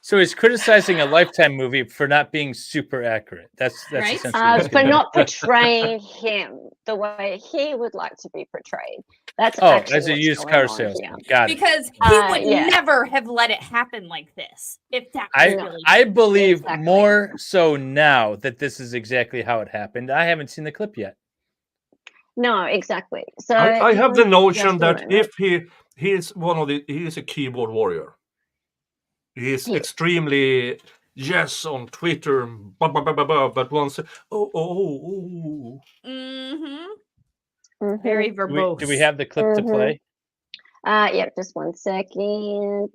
So he's criticizing a Lifetime movie for not being super accurate. That's right? For not portraying him the way he would like to be portrayed. That's as a used car salesman. Got it. Because he would never have let it happen like this. If that was I believe more so now that this is exactly how it happened. I haven't seen the clip yet. No, exactly. So I have the notion that if he's a keyboard warrior. He's extremely on Twitter, but once very verbose. Do we have the clip to play? Yeah, just 1 second.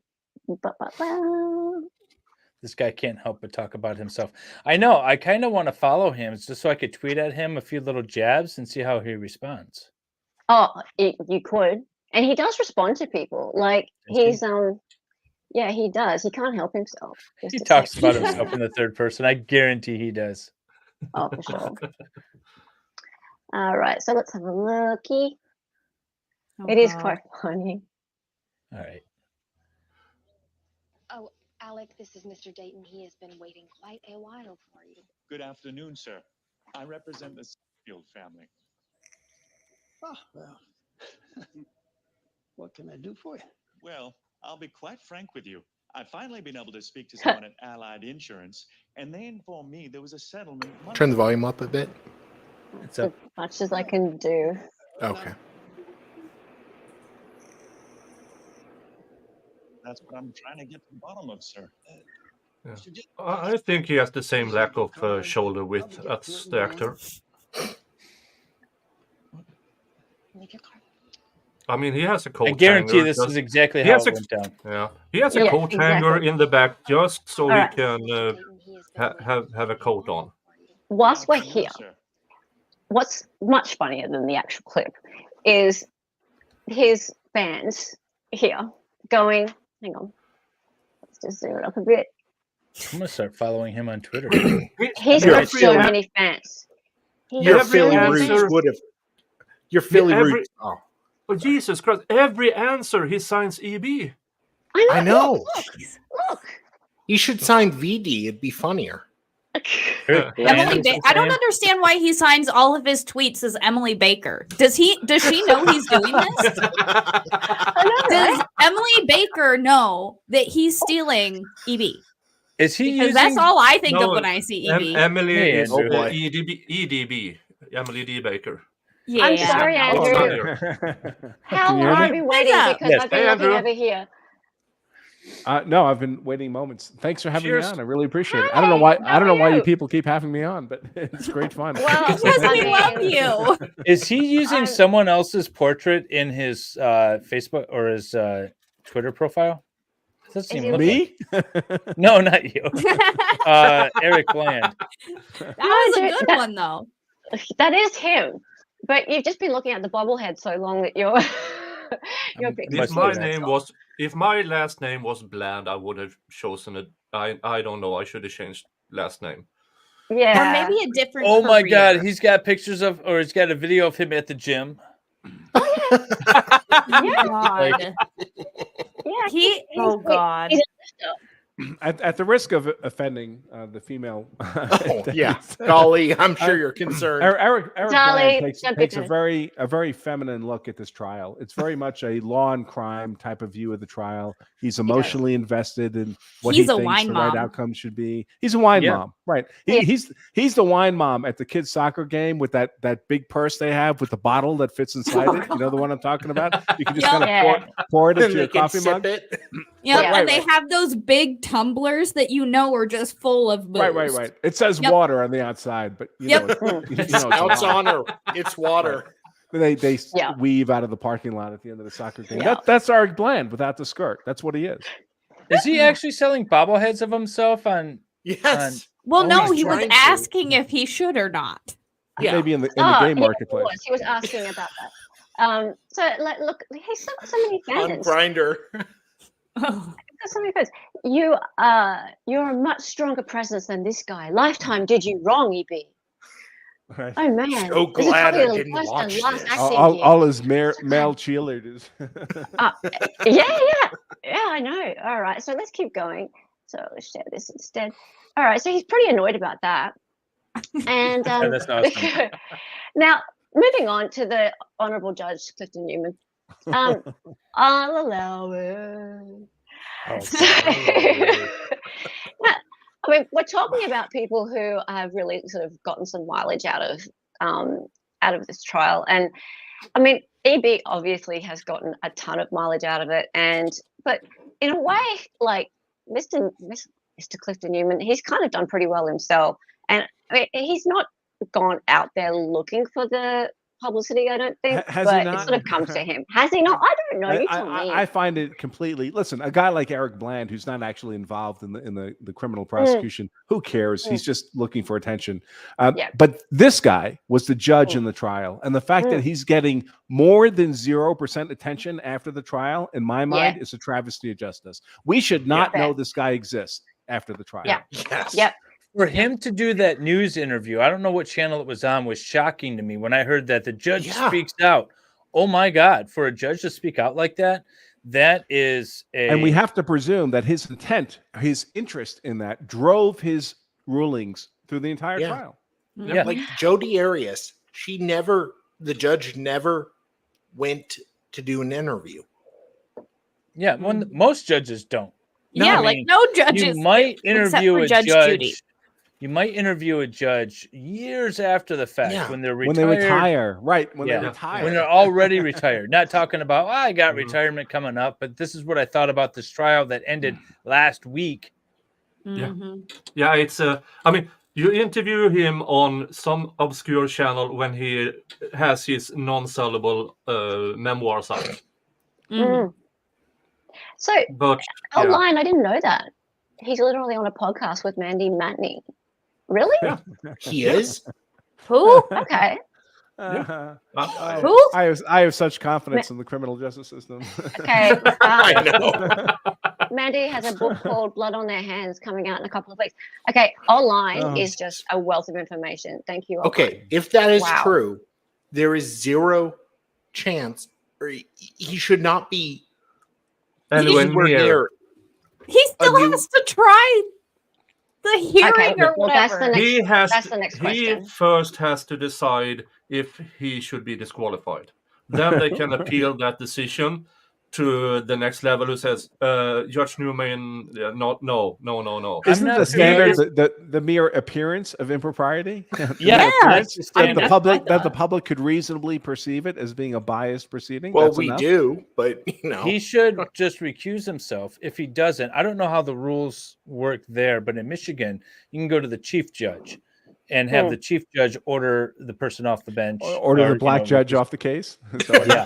This guy can't help but talk about himself. I know. I kind of want to follow him just so I could tweet at him a few little jabs and see how he responds. Oh, you could, and he does respond to people. Like he's Yeah, he does. He can't help himself. He talks about himself in the third person. I guarantee he does. Oh, for sure. All right, so let's have a looky. It is quite funny. All right. Oh, Alec, this is Mr. Dayton. He has been waiting quite a while for you. Good afternoon, sir. I represent the Satterfield family. Oh, well, what can I do for you? Well, I'll be quite frank with you. I've finally been able to speak to someone at Allied Insurance, and they informed me there was a settlement. Turn the volume up a bit. It's up. As much as I can do. Okay. That's what I'm trying to get to the bottom of, sir. Yeah. I think he has the same lack of shoulder width as the actor. I mean, he has a coat. I guarantee this is exactly how it went down. Yeah, he has a coat hanger in the back just so he can have a coat on. Whilst we're here, what's much funnier than the actual clip is his fans here going, hang on, let's just zoom it up a bit. I'm going to start following him on Twitter. He's got so many fans. Your Philly Roots would have. Your Philly Roots. Oh, Jesus Christ. Every answer he signs EB. I know. Look. You should sign VD. It'd be funnier. Emily I don't understand why he signs all of his tweets as Emily Baker. Does she know he's doing this? Does Emily Baker know that he's stealing EB? Is he? Because that's all I think of when I see EB. Emily is EDB. Emily D. Baker. Yeah. I'm sorry, Andrew. How long have you been waiting? Because I've been looking over here. No, I've been waiting moments. Thanks for having me on. I really appreciate it. I don't know why you people keep having me on, but it's great fun. Well, because we love you. Is he using someone else's portrait in his Facebook or his Twitter profile? Does that seem me? No, not you. Eric Bland. That was a good one, though. That is him. But you've just been looking at the bobblehead so long that you're. If my last name was Bland, I would have chosen it. I don't know. I should have changed last name. Yeah. Or maybe a different. Oh my God, he's got pictures of, or he's got a video of him at the gym. Oh yeah. God. Yeah. Oh God. At the risk of offending the female, Golly, I'm sure you're concerned. Eric Bland takes a very feminine look at this trial. It's very much a law and crime type of view of the trial. He's emotionally invested in what he thinks the right outcome should be. He's a wine mom, right? He's the wine mom at the kids' soccer game with that big purse they have with the bottle that fits inside it. You know the one I'm talking about? You can just kind of pour it into your coffee mug. And they have those big tumblers that are just full of booze. Right. It says water on the outside, but it's honor. It's water. They weave out of the parking lot at the end of the soccer game. That's Eric Bland without the skirt. That's what he is. Is he actually selling bobbleheads of himself on? Yes. Well, no, he was asking if he should or not. Yeah. Maybe in the game marketplace. He was asking about that. So look, he's got so many fans. On Grindr. So many fans. You're a much stronger presence than this guy. Lifetime did you wrong, EB. Right. Oh man! So glad I didn't watch this. All his male cheerleaders. Yeah, I know. All right, so let's keep going. So let's share this instead. All right, so he's pretty annoyed about that. And that's not awesome. Now moving on to the Honourable Judge Clifton Newman. I'll allow it. I mean, we're talking about people who have really sort of gotten some mileage out of this trial, and I mean, EB obviously has gotten a ton of mileage out of it, but in a way, like Mr. Clifton Newman, he's kind of done pretty well himself, and I mean, he's not gone out there looking for the publicity, I don't think, but it sort of comes to him. Has he not? I don't know. You tell me. I find it completely. Listen, a guy like Eric Bland, who's not actually involved in the criminal prosecution, who cares? He's just looking for attention. But this guy was the judge in the trial, and the fact that he's getting more than 0% attention after the trial, in my mind, is a travesty of justice. We should not know this guy exists after the trial. Yeah. Yes. Yep. For him to do that news interview, I don't know what channel it was on, was shocking to me when I heard that the judge speaks out. Oh my God, for a judge to speak out like that, that is and we have to presume that his intent, his interest in that drove his rulings through the entire trial. Yeah, like Jodi Arias, she never the judge never went to do an interview. Yeah, most judges don't. No, yeah, like no judges. You might interview a judge. Judy. You might interview a judge years after the fact when they're retired. When they retire, right? When they retire. When they're already retired. Not talking about, I got retirement coming up, but this is what I thought about this trial that ended last week. Yeah, it's I mean, you interview him on some obscure channel when he has his non-sellable memoirs out. So, online, I didn't know that. He's literally on a podcast with Mandy Matney. Really? Yeah. He is? Who? Okay. Who? I have such confidence in the criminal justice system. Okay. I know. Mandy has a book called Blood on Their Hands coming out in a couple of weeks. Okay, online is just a wealth of information. Thank you. Okay, if that is true, there is zero chance, or he should not be. And when we're here, he still has to try the hearing or whatever. That's the next question. He first has to decide if he should be disqualified. Then they can appeal that decision to the next level, who says, Judge Newman, no. Isn't the standard the mere appearance of impropriety? Yeah. That the public could reasonably perceive it as being a biased proceeding? Well, we do, but he should just recuse himself. If he doesn't, I don't know how the rules work there, but in Michigan, you can go to the chief judge and have the chief judge order the person off the bench. Order the black judge off the case. Yeah.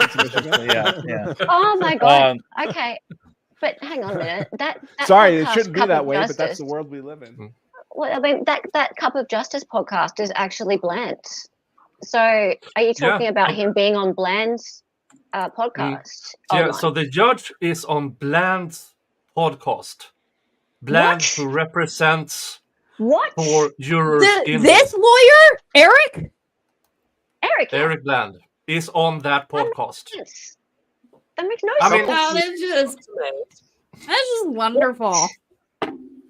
Oh my God. Okay. But hang on a minute. Sorry, it shouldn't be that way, but that's the world we live in. Well, I mean, that Cup of Justice podcast is actually Bland's. So are you talking about him being on Bland's podcast? Yeah, so the judge is on Bland's podcast. Bland, who represents for jurors this lawyer, Eric Bland, is on that podcast. That makes no sense. That's just wonderful.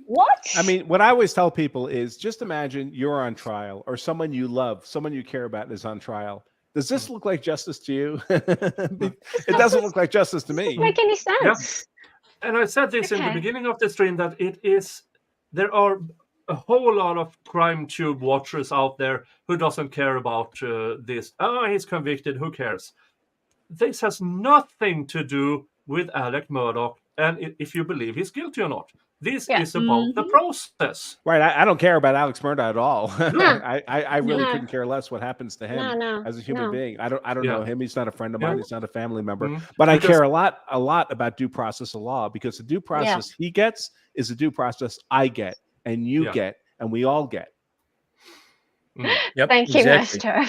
What? I mean, what I always tell people is just imagine you're on trial, or someone you love, someone you care about is on trial. Does this look like justice to you? It doesn't look like justice to me. Doesn't make any sense. Yeah. And I said this in the beginning of the stream that there are a whole lot of crime tube watchers out there who doesn't care about this. Oh, he's convicted. Who cares? This has nothing to do with Alex Murdaugh, and if you believe he's guilty or not. This is about the process. Right. I don't care about Alex Murdaugh at all. I really couldn't care less what happens to him as a human being. I don't know him. He's not a friend of mine. He's not a family member. But I care a lot about due process of law, because the due process he gets is the due process I get, and you get, and we all get. Yep, Thank you, Master.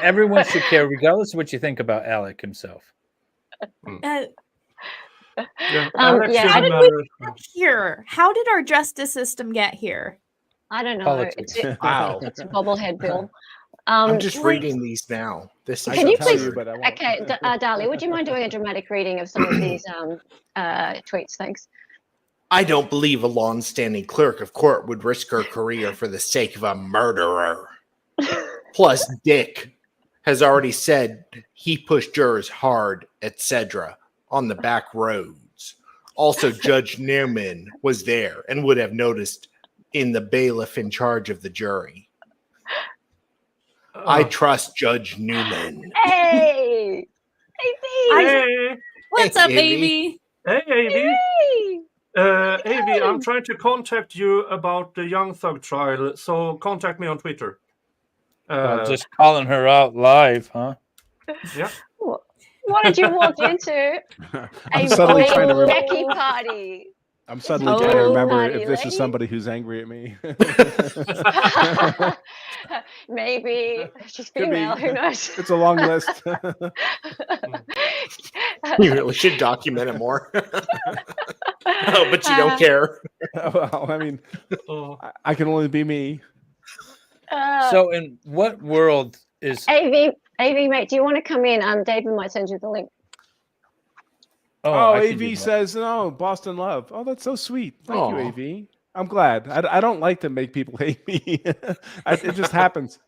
Everyone should care, regardless of what you think about Alec himself. How did we get here? How did our justice system get here? I don't know. It's a bobblehead bill. I'm just reading these now. Can you please? Okay, Dali, would you mind doing a dramatic reading of some of these tweets? Thanks. I don't believe a long-standing clerk of court would risk her career for the sake of a murderer. Plus, Dick has already said he pushed jurors hard, etc., on the back roads. Also, Judge Newman was there and would have noticed in the bailiff in charge of the jury. I trust Judge Newman. Hey! Hey! What's up, Amy? Hey, Amy. Avi, I'm trying to contact you about the Young Thug trial, so contact me on Twitter. Just calling her out live, huh? Yeah. What did you walk into? I'm suddenly trying to remember. Becky party. I'm suddenly trying to remember if this is somebody who's angry at me. Maybe she's female. Who knows? It's a long list. You really should document it more. Oh, but you don't care. Well, I mean, I can only be me. So, in what world is AV, mate? Do you want to come in? David might send you the link. Oh, AV says no. Boston love. Oh, that's so sweet. Thank you, AV. I'm glad. I don't like to make people hate me. It just happens.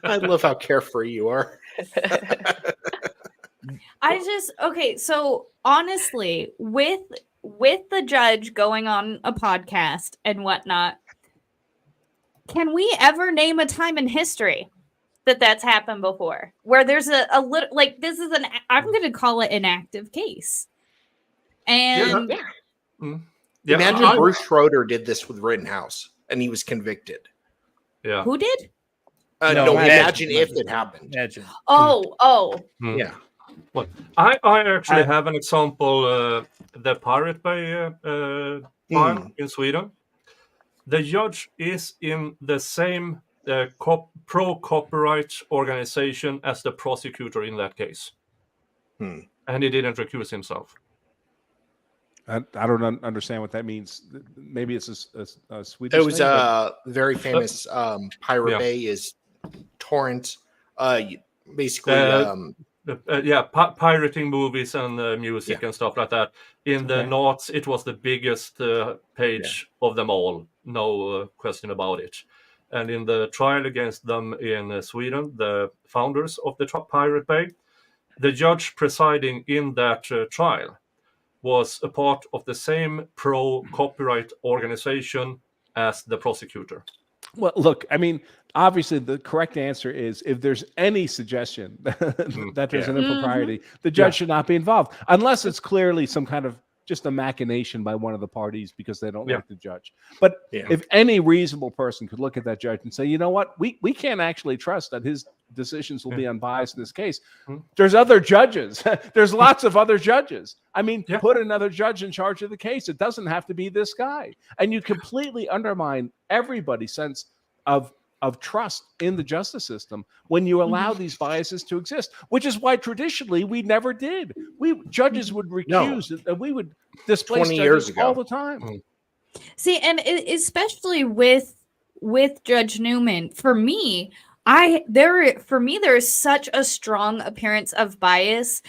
I love how carefree you are. Okay, so honestly, with the judge going on a podcast and whatnot, can we ever name a time in history that's happened before where there's a little, like, this is I'm going to call it an active case. And imagine Bruce Schroeder did this with Rittenhouse and he was convicted. Yeah. Who did? No, imagine if it happened. Yeah. Well, I actually have an example. The Pirate Bay trial in Sweden. The judge is in the same pro-copyright organization as the prosecutor in that case, and he didn't recuse himself. I don't understand what that means. Maybe it's a Swedish. It was a very famous Pirate Bay is torrent. Basically, pirating movies and music and stuff like that. In the Knots, it was the biggest page of them all. No question about it. And in the trial against them in Sweden, the founders of the Pirate Bay, the judge presiding in that trial was a part of the same pro-copyright organization as the prosecutor. Well, look, I mean, obviously the correct answer is if there's any suggestion that there's an impropriety, the judge should not be involved, unless it's clearly some kind of just a machination by one of the parties because they don't like the judge. But if any reasonable person could look at that judge and say, you know what, we can't actually trust that his decisions will be unbiased in this case. There's other judges. There's lots of other judges. I mean, put another judge in charge of the case. It doesn't have to be this guy. And you completely undermine everybody's sense of trust in the justice system when you allow these biases to exist, which is why traditionally we never did. Judges would recuse and we would displace 20 years judges ago all the time. See, and especially with Judge Newman, for me, there is such a strong appearance of bias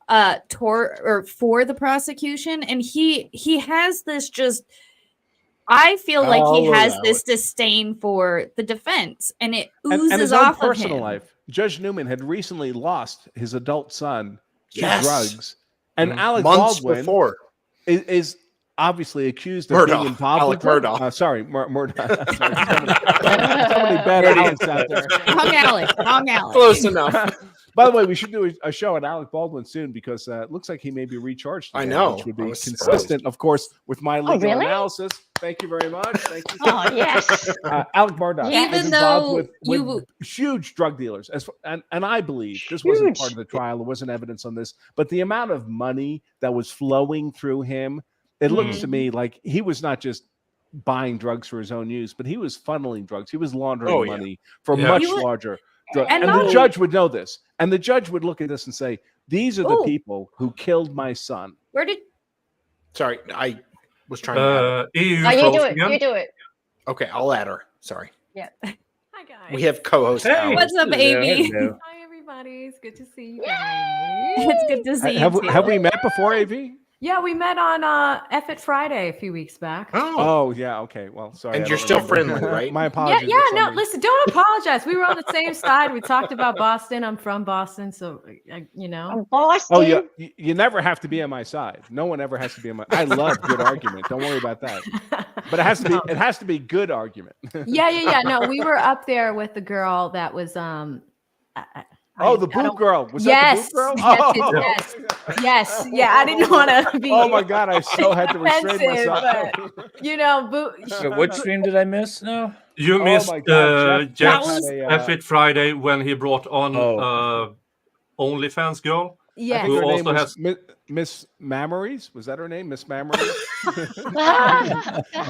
for the prosecution, and he has this just. I feel like he has this disdain for the defense, and it oozes and his off own of personal him. Life. Judge Newman had recently lost his adult son to drugs, and Alex Baldwin before is obviously accused of being involved. Alex Murdaugh. Murdaugh. So many bad Alex out there. Wrong Alex. Close enough. By the way, we should do a show on Alec Baldwin soon because it looks like he may be recharged today, I know. Which would be consistent, of course, with my legal analysis. Thank you very much. Thank you. Oh, yes. Alec Murdaugh is Even involved though with huge drug dealers. And I believe this wasn't part of the trial. There wasn't evidence on this. But the amount of money that was flowing through him, it looks to me like he was not just buying drugs for his own use, but he was funneling drugs. He was laundering money for much larger drugs. And the judge would know this. And the judge would look at this and say, these are the people who killed my son. Sorry, I was trying to you do it. Okay, I'll add her. Sorry. Yeah. Hi, guys. We have co-host. Hey, what's up, Amy? Hi, everybody. It's good to see you guys. It's good to see you too. Have we met before, AV? Yeah, we met on F It Friday a few weeks back. Oh, yeah. Okay. Well, sorry. And you're still friendly, right? My apologies. Yeah, no, listen, don't apologize. We were on the same side. We talked about Boston. I'm from Boston, so, you know. Boston. Oh, you never have to be on my side. No one ever has to be on my I love good argument. Don't worry about that. But it has to be good argument. Yeah. No, we were up there with the girl that was the boob girl. Was that the boob girl? Yes. Yeah, I didn't want to be. Oh my God, I so had to restrain myself. But, you know, So which stream did I miss now? You missed Jeff's F It Friday when he brought on OnlyFans girl. Yeah. Who also has Miss Mammaries? Was that her name? Miss Mammaries?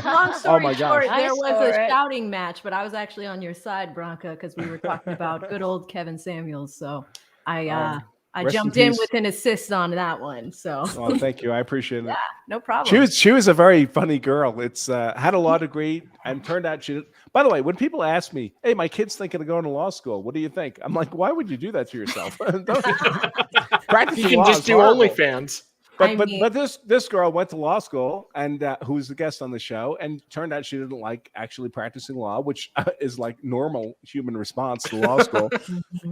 Long story short, I there was a shouting match, but I was actually on your side, Bronca, because we were talking about good old Kevin Samuels. So I jumped in with an assist on that one. So thank you. I appreciate it. Yeah, no problem. She was a very funny girl. It's had a law degree and turned out she. By the way, when people ask me, "Hey, my kid's thinking of going to law school. What do you think?" I'm like, "Why would you do that to yourself? You can just do OnlyFans." But this girl went to law school and who was the guest on the show, and turned out she didn't like actually practicing law, which is like normal human response to law school.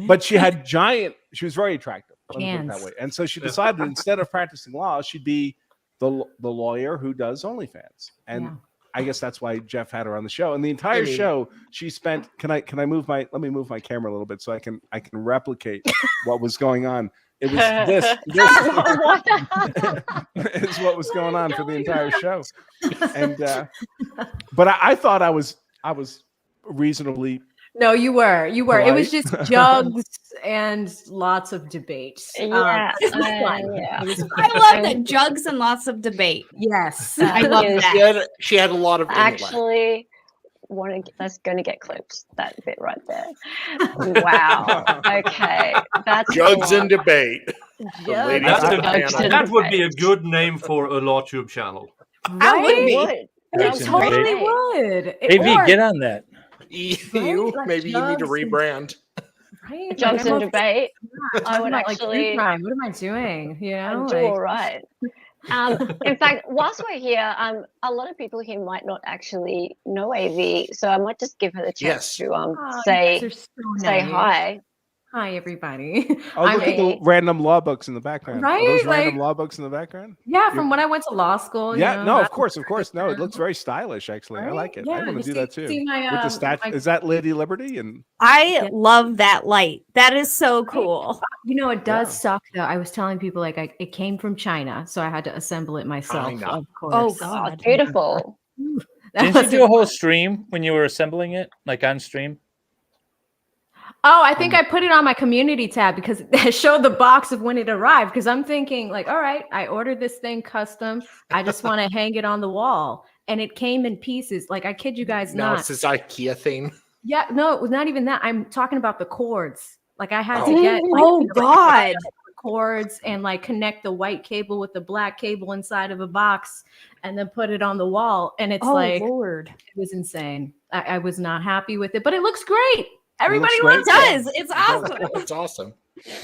But she had she was very attractive. Let me put it that way. And so she decided instead of practicing law, she'd be the lawyer who does OnlyFans. And I guess that's why Jeff had her on the show. And the entire show, she spent. Let me move my camera a little bit so I can replicate what was going on. It was this is what was going on for the entire show. And but I thought I was reasonably. No, you were. Polite. It was just jugs and lots of debate. Yeah, I love that, jugs and lots of debate. Yes, I love that. She had a lot of actually. That's going to get clipped. That bit right there. Wow. Okay, that's jugs and debate. That would be a good name for a law tube channel. That would be. It totally would. AV, get on that. Maybe you need to rebrand. Right? Jugs and debate. I would actually. What am I doing? You know, do all right. In fact, whilst we're here, a lot of people here might not actually know AV, so I might just give her the chance to say hi. Hi, everybody. Oh, look at the random law books in the background. Right? Are those random law books in the background? Yeah, from when I went to law school. Yeah, no, of course. No, it looks very stylish, actually. Right? I like it. Yeah, I want to do that too. With the statue. Is that Lady Liberty? And I love that light. That is so cool. You know, it does suck though. I was telling people it came from China, so I had to assemble it myself. Of course. Oh God, beautiful. Didn't you do a whole stream when you were assembling it, like on stream? Oh, I think I put it on my community tab because it showed the box of when it arrived. Because I'm thinking, like, all right, I ordered this thing custom. I just want to hang it on the wall. And it came in pieces. Like, I kid you guys not. No, it's this IKEA thing. Yeah, no, it was not even that. I'm talking about the cords. Like, I had to get God. cords and like connect the white cable with the black cable inside of a box and then put it on the wall. And it's Lord. It was insane. I was not happy with it, but it looks great. Everybody loves it. It's awesome. It's awesome.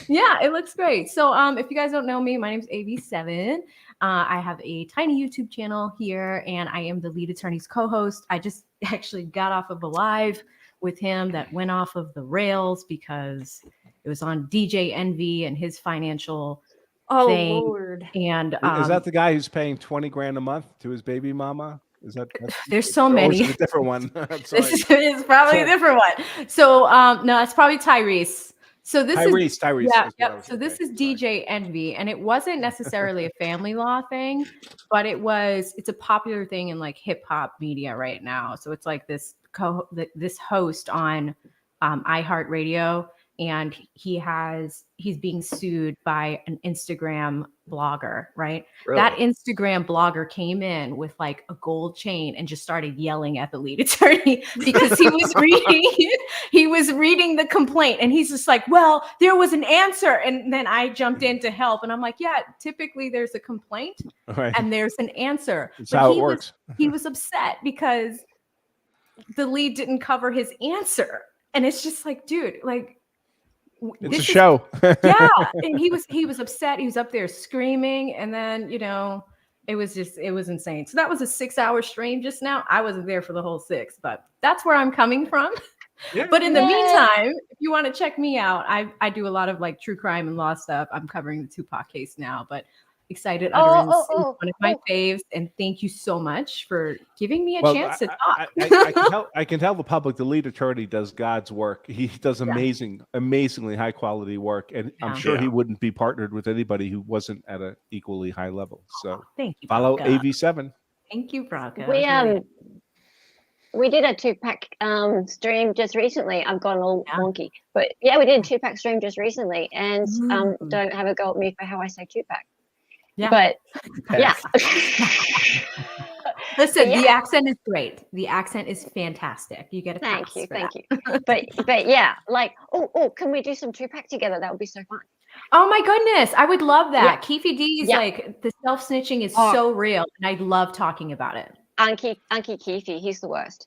Yeah, it looks great. So if you guys don't know me, my name is AV7. I have a tiny YouTube channel here, and I am the lead attorney's co-host. I just actually got off of a live with him that went off of the rails because it was on DJ Envy and his financial thing. Lord. And is that the guy who's paying $20,000 a month to his baby mama? Is that there's so many? A different one. This is probably a different one. So no, it's probably Tyrese. So this is Tyrese. Yeah. So this is DJ Envy, and it wasn't necessarily a family law thing, but it's a popular thing in like hip hop media right now. So it's like this host on iHeartRadio, and he's being sued by an Instagram blogger, right? Really? That Instagram blogger came in with like a gold chain and just started yelling at the lead attorney because he was reading the complaint, and he's just like, well, there was an answer. And then I jumped in to help, and I'm like, yeah, typically there's a complaint and there's an answer. That's how it works. He was upset because the lead didn't cover his answer. And it's just like, dude, like, it's a show. Yeah. And he was upset. He was up there screaming. And then, it was insane. So that was a 6-hour stream just now. I wasn't there for the whole 6, but that's where I'm coming from. Yeah. But in the meantime, if you want to check me out, I do a lot of like true crime and law stuff. I'm covering the Tupac case now, but Excited Utterance is one of my faves, and thank you so much for giving me a chance to talk. I can tell the public the lead attorney does God's work. He does amazingly high quality work, and I'm sure he wouldn't be partnered with anybody who wasn't at an equally high level. So thank you. Follow Bronca. AV7. Thank you, Bronca. We did a 2-pack stream just recently. I've gone all wonky, but we did a 2-pack stream just recently, and don't have a go at me for how I say 2-pack. Yeah. But listen, the accent is great. The accent is fantastic. You get a thank you. But yeah, like can we do some 2-pack together? That would be so fun. Oh my goodness, I would love that. Keefy D's like the self-snitching is so real, and I love talking about it. Unky Keefy, he's the worst.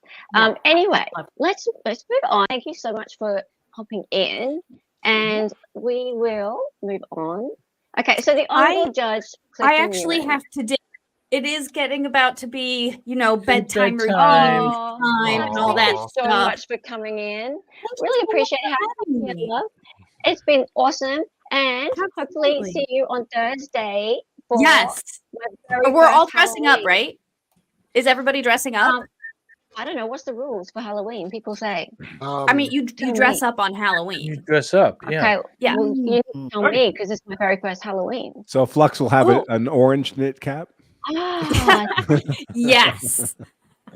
Anyway, let's move on. Thank you so much for hopping in, and we will move on Okay, so the honorable judge. I actually have to. It is getting about to be, bedtime routine time and all that stuff. Thank you so much for coming in. Really appreciate having you, love. It's been awesome, and hopefully see you on Thursday. Yes, we're all dressing up, right? Is everybody dressing up? I don't know. What's the rules for Halloween? People say. I mean, you dress up on Halloween. You dress up, yeah. Okay, yeah. Well, you need to tell me because it's my very first Halloween. So Flux will have an orange knit cap. Yes.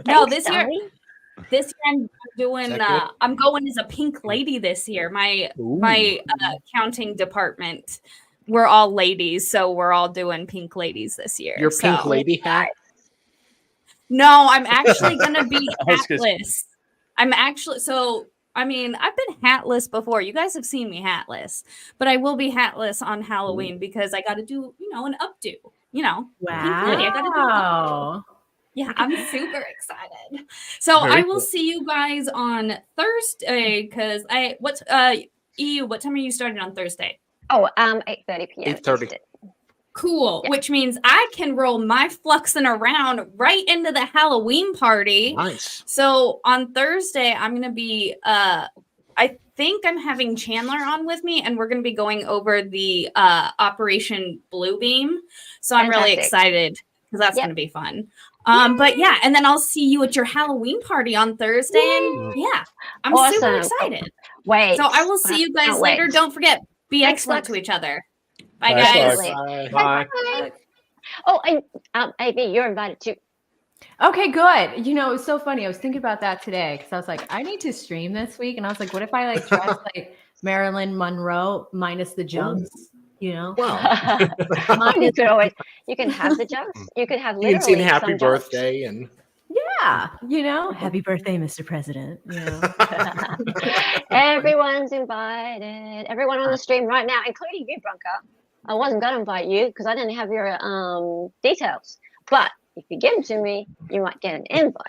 No, this year I'm doing. I'm going as a pink lady this year. My accounting department. We're all ladies, so we're all doing pink ladies this year. Your pink lady hat. No, I'm actually going to be hatless. I've been hatless before. You guys have seen me hatless, but I will be hatless on Halloween because I got to do, an updo, Wow. I got to do an updo. Yeah, I'm super excited. So I will see you guys on Thursday because what time are you starting on Thursday? 8:30 p.m. 8:30. Cool, yeah. Which means I can roll my fluxing around right into the Halloween party. Nice. So on Thursday, I'm going to be, I think I'm having Chandler on with me, and we're going to be going over the Operation Bluebeam. So I'm really excited because that's going to be fun. But yeah, and then I'll see you at your Halloween party on Thursday. And I'm super excited. Wait. So I will see you guys later. Don't forget, be excellent to each other. Bye, guys. Bye. Oh, and AB, you're invited too. Okay, good. It was so funny. I was thinking about that today because I was like, I need to stream this week, and I was like, what if I dress like Marilyn Monroe minus the jugs? Wow. You can have the jugs. You could have literally. You can sing happy birthday and. Yeah, happy birthday, Mr. President. Everyone's invited. Everyone on the stream right now, including you, Bronca. I wasn't going to invite you because I didn't have your details. But if you give them to me, you might get an invite.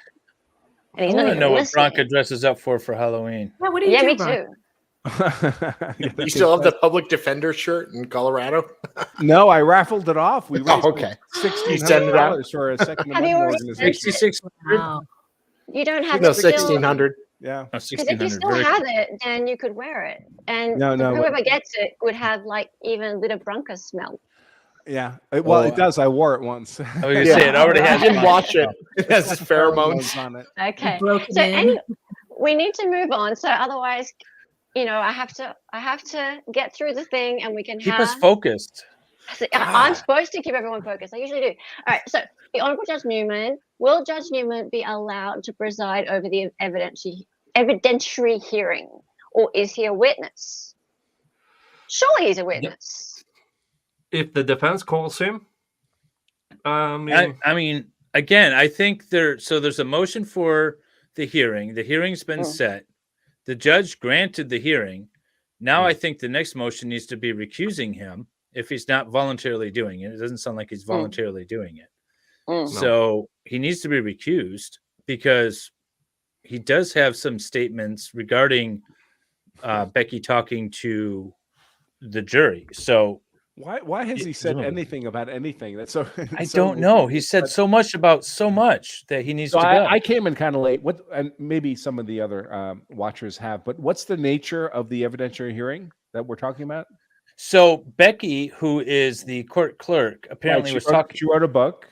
And he's I want to know listening. what Bronca dresses up for Halloween. Yeah, what do you do, me Bronca? too. You still have the public defender shirt in Colorado? No, I raffled it off. We raised $1,600 for a Second Have you Amendment organization. Wow. You don't have no, it still. 1,600. Yeah. Because if you still have it, then you could wear it. And whoever gets it would have even a bit of Bronca smell. Yeah. It does. I wore it once. I was going to say, it already has. I didn't wash it. It has pheromones on it. Okay. So we need to move on. So otherwise, I have to get through the thing, and we can keep us focused. I'm supposed to keep everyone focused. I usually do. All right. So the Honorable Judge Newman, will Judge Newman be allowed to preside over the evidentiary hearing, or is he a witness? Surely he's a witness. If the defense calls him, I mean, again, I think there's a motion for the hearing. The hearing's been set. The judge granted the hearing. Now I think the next motion needs to be recusing him if he's not voluntarily doing it. It doesn't sound like he's voluntarily doing it. So he needs to be recused because he does have some statements regarding Becky talking to the jury. So why has he said anything about anything? That's so. I don't know. He said so much about so much that he needs to go. I came in kind of late. And maybe some of the other watchers have. But what's the nature of the evidentiary hearing that we're talking about? So Becky, who is the court clerk, apparently was talking. She wrote a book.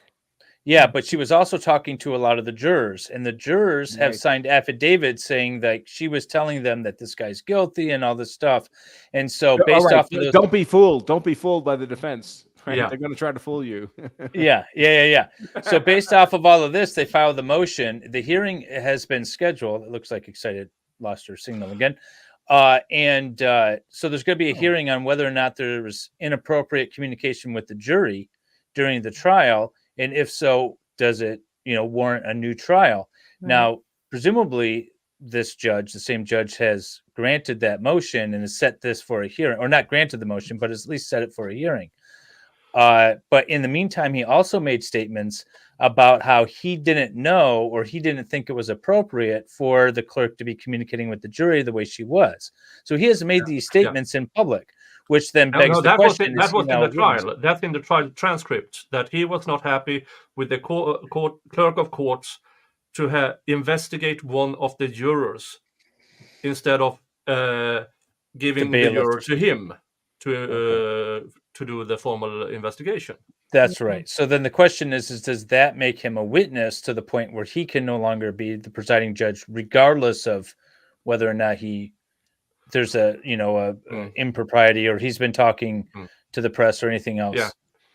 Yeah, but she was also talking to a lot of the jurors, and the jurors have signed affidavits saying that she was telling them that this guy's guilty and all this stuff. And so based off of those, don't be fooled by the defense. Right? Yeah. They're going to try to fool you. Yeah. So based off of all of this, they filed the motion. The hearing has been scheduled. It looks like Excited lost her signal again. So there's going to be a hearing on whether or not there was inappropriate communication with the jury during the trial. And if so, does it, warrant a new trial? Right. Now, presumably, this judge, the same judge, has granted that motion and has set this for a hearing, or not granted the motion, but has at least set it for a hearing. But in the meantime, he also made statements about how he didn't know, or he didn't think it was appropriate for the clerk to be communicating with the jury the way she was. So he has made these statements in public, which then begs the question. That was in the trial. That's in the trial transcript, that he was not happy with the clerk of courts to investigate one of the jurors instead of giving the juror to him to do the formal investigation. That's right. So then the question is does that make him a witness to the point where he can no longer be the presiding judge, regardless of whether or not there's a impropriety or he's been talking to the press or anything else? Yeah.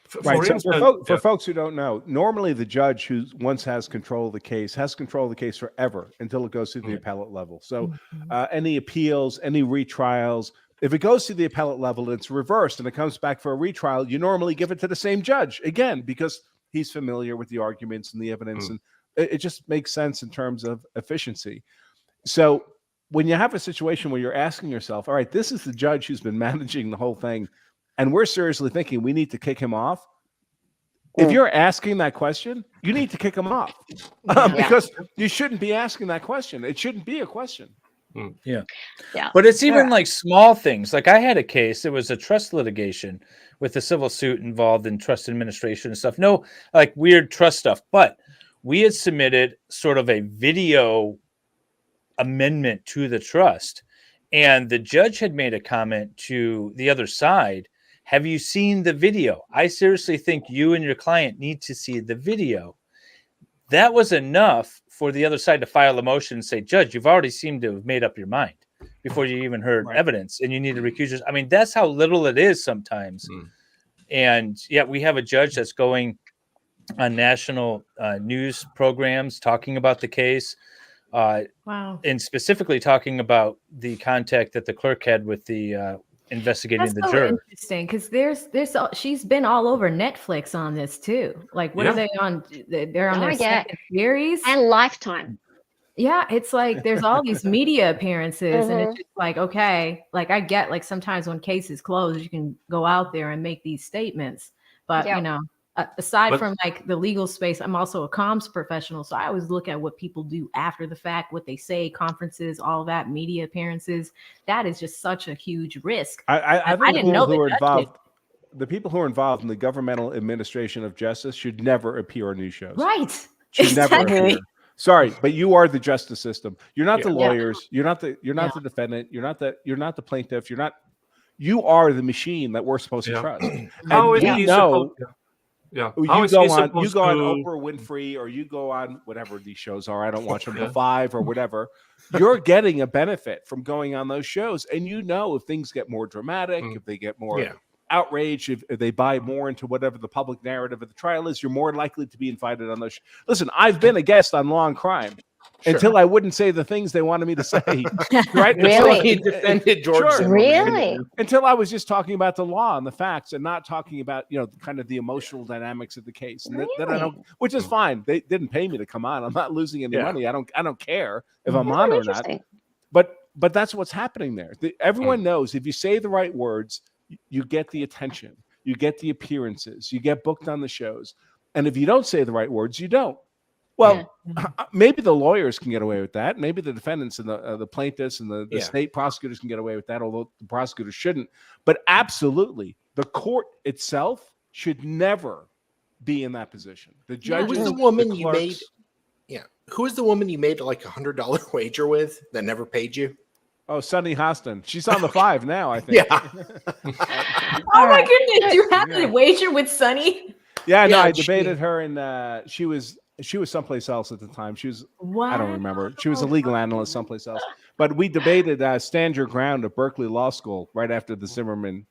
For folks who don't know, normally the judge who once has control of the case has control of the case forever until it goes to the appellate level. So any appeals, any retrials, if it goes to the appellate level, it's reversed and it comes back for a retrial, you normally give it to the same judge again, because he's familiar with the arguments and the evidence. And it just makes sense in terms of efficiency. So when you have a situation where you're asking yourself, all right, this is the judge who's been managing the whole thing, and we're seriously thinking we need to kick him off. If you're asking that question, you need to kick him off because you shouldn't be asking that question. It shouldn't be a question. Yeah. But it's even like small things. Like I had a case, it was a trust litigation with a civil suit involved in trust administration and stuff. No, like weird trust stuff. But we had submitted sort of a video amendment to the trust. And the judge had made a comment to the other side. Have you seen the video? I seriously think you and your client need to see the video. That was enough for the other side to file a motion and say, Judge, you've already seemed to have made up your mind before you even heard evidence and you need to recuse yourself. I mean, that's how little it is sometimes. And yet we have a judge that's going on national news programs talking about the case. And specifically talking about the contact that the clerk had with the investigating the juror. Interesting, because she's been all over Netflix on this too. Like, what are they on? They're on their second series and Lifetime. Yeah, it's like there's all these media appearances, and it's just like, okay, like I get like sometimes when cases close, you can go out there and make these statements, but you know. Aside from like the legal space, I'm also a comms professional. So I always look at what people do after the fact, what they say, conferences, all that, media appearances. That is just such a huge risk. I didn't know who are involved. The people who are involved in the governmental administration of justice should never appear on news shows. Right. Should never appear. Sorry, but you are the justice system. You're not the lawyers. You're not the defendant. You're not the plaintiff. You are the machine that we're supposed to trust. Yeah, you go on Oprah Winfrey, or you go on whatever these shows are. I don't watch them. The 5 or whatever. You're getting a benefit from going on those shows, and if things get more dramatic, if they get more outrage, if they buy more into whatever the public narrative of the trial is, you're more likely to be invited on those. Listen, I've been a guest on Law and Crime. Until I wouldn't say the things they wanted me to say, right? Really? He defended George Zimmerman. Really? Until I was just talking about the law and the facts, and not talking about kind of the emotional dynamics of the case. And that I don't, which is fine. They didn't pay me to come on. I'm not losing any money. I don't care if I'm on or not. But that's what's happening there. Everyone knows if you say the right words, you get the attention, you get the appearances, you get booked on the shows, and if you don't say the right words, you don't. Well, maybe the lawyers can get away with that. Maybe the defendants and the plaintiffs and the state prosecutors can get away with that, although the prosecutors shouldn't. But absolutely, the court itself should never be in that position. The judge was the woman you made. Yeah, who is the woman you made like $100 wager with that never paid you? Oh, Sunny Hostin. She's on the 5 now, I think. Oh my goodness, you have a wager with Sunny? Yeah, no, I debated her, and she was someplace else at the time. She was, I don't remember. She was a legal analyst someplace else. But we debated Stand Your Ground at Berkeley Law School right after the Zimmerman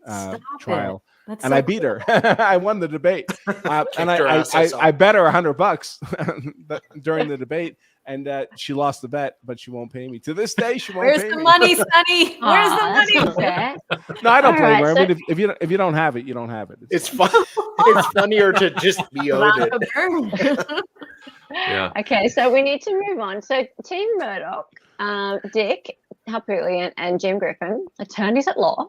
trial. And I beat her. I won the debate. And I bet her $100 during the debate. And she lost the bet, but she won't pay me. To this day, she won't pay me. Where's the money, Sonny? Where's the money? No, I don't play her. I mean, if you don't have it, you don't have it. It's fun. It's funnier to just be owed it. Yeah. Okay, so we need to move on. So Team Murdaugh, Dick Harpootlian and Jim Griffin, attorneys at law,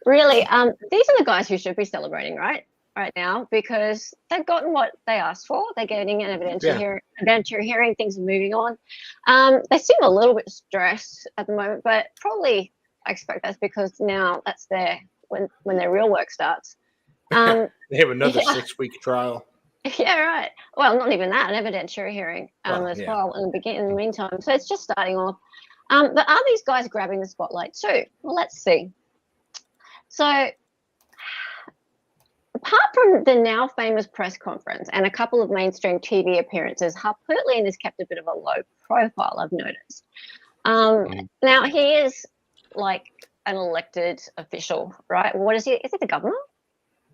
really, these are the guys who should be celebrating right now, because they've gotten what they asked for. They're getting an evidentiary hearing, things are moving on. They seem a little bit stressed at the moment, but probably I expect that's because now that's their when their real work starts. They have another 6-week trial. Yeah, right. Well, not even that, an evidentiary heaing as well in the meantime. So it's just starting off. But are these guys grabbing the spotlight too? Well, let's see. So apart from the now famous press conference and a couple of mainstream TV appearances, Harpootlian has kept a bit of a low profile, I've noticed. Now, he is like an elected official, right? What is he? Is he the governor?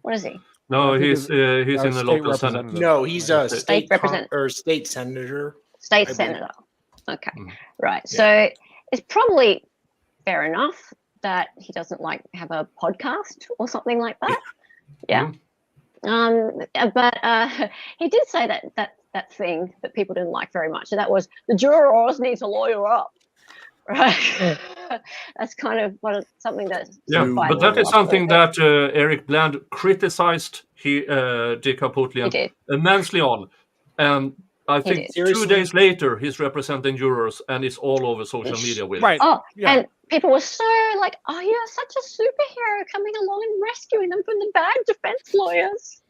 What is he? No, he's in the local senate. No, he's a state representative or state senator. State senator. Okay, right. Yeah. So it's probably fair enough that he doesn't like have a podcast or something like that. Yeah. But he did say that thing that people didn't like very much, and that was the jurors need to lawyer up. Right. That's kind of something that. Yeah, but that is something that Eric Bland criticized Dick Harpootlian immensely on, and I think 2 days later he's representing jurors, and it's all over social media with it. Oh, and people were so like, "Oh, you're such a superhero coming along and rescuing them from the bad defense lawyers."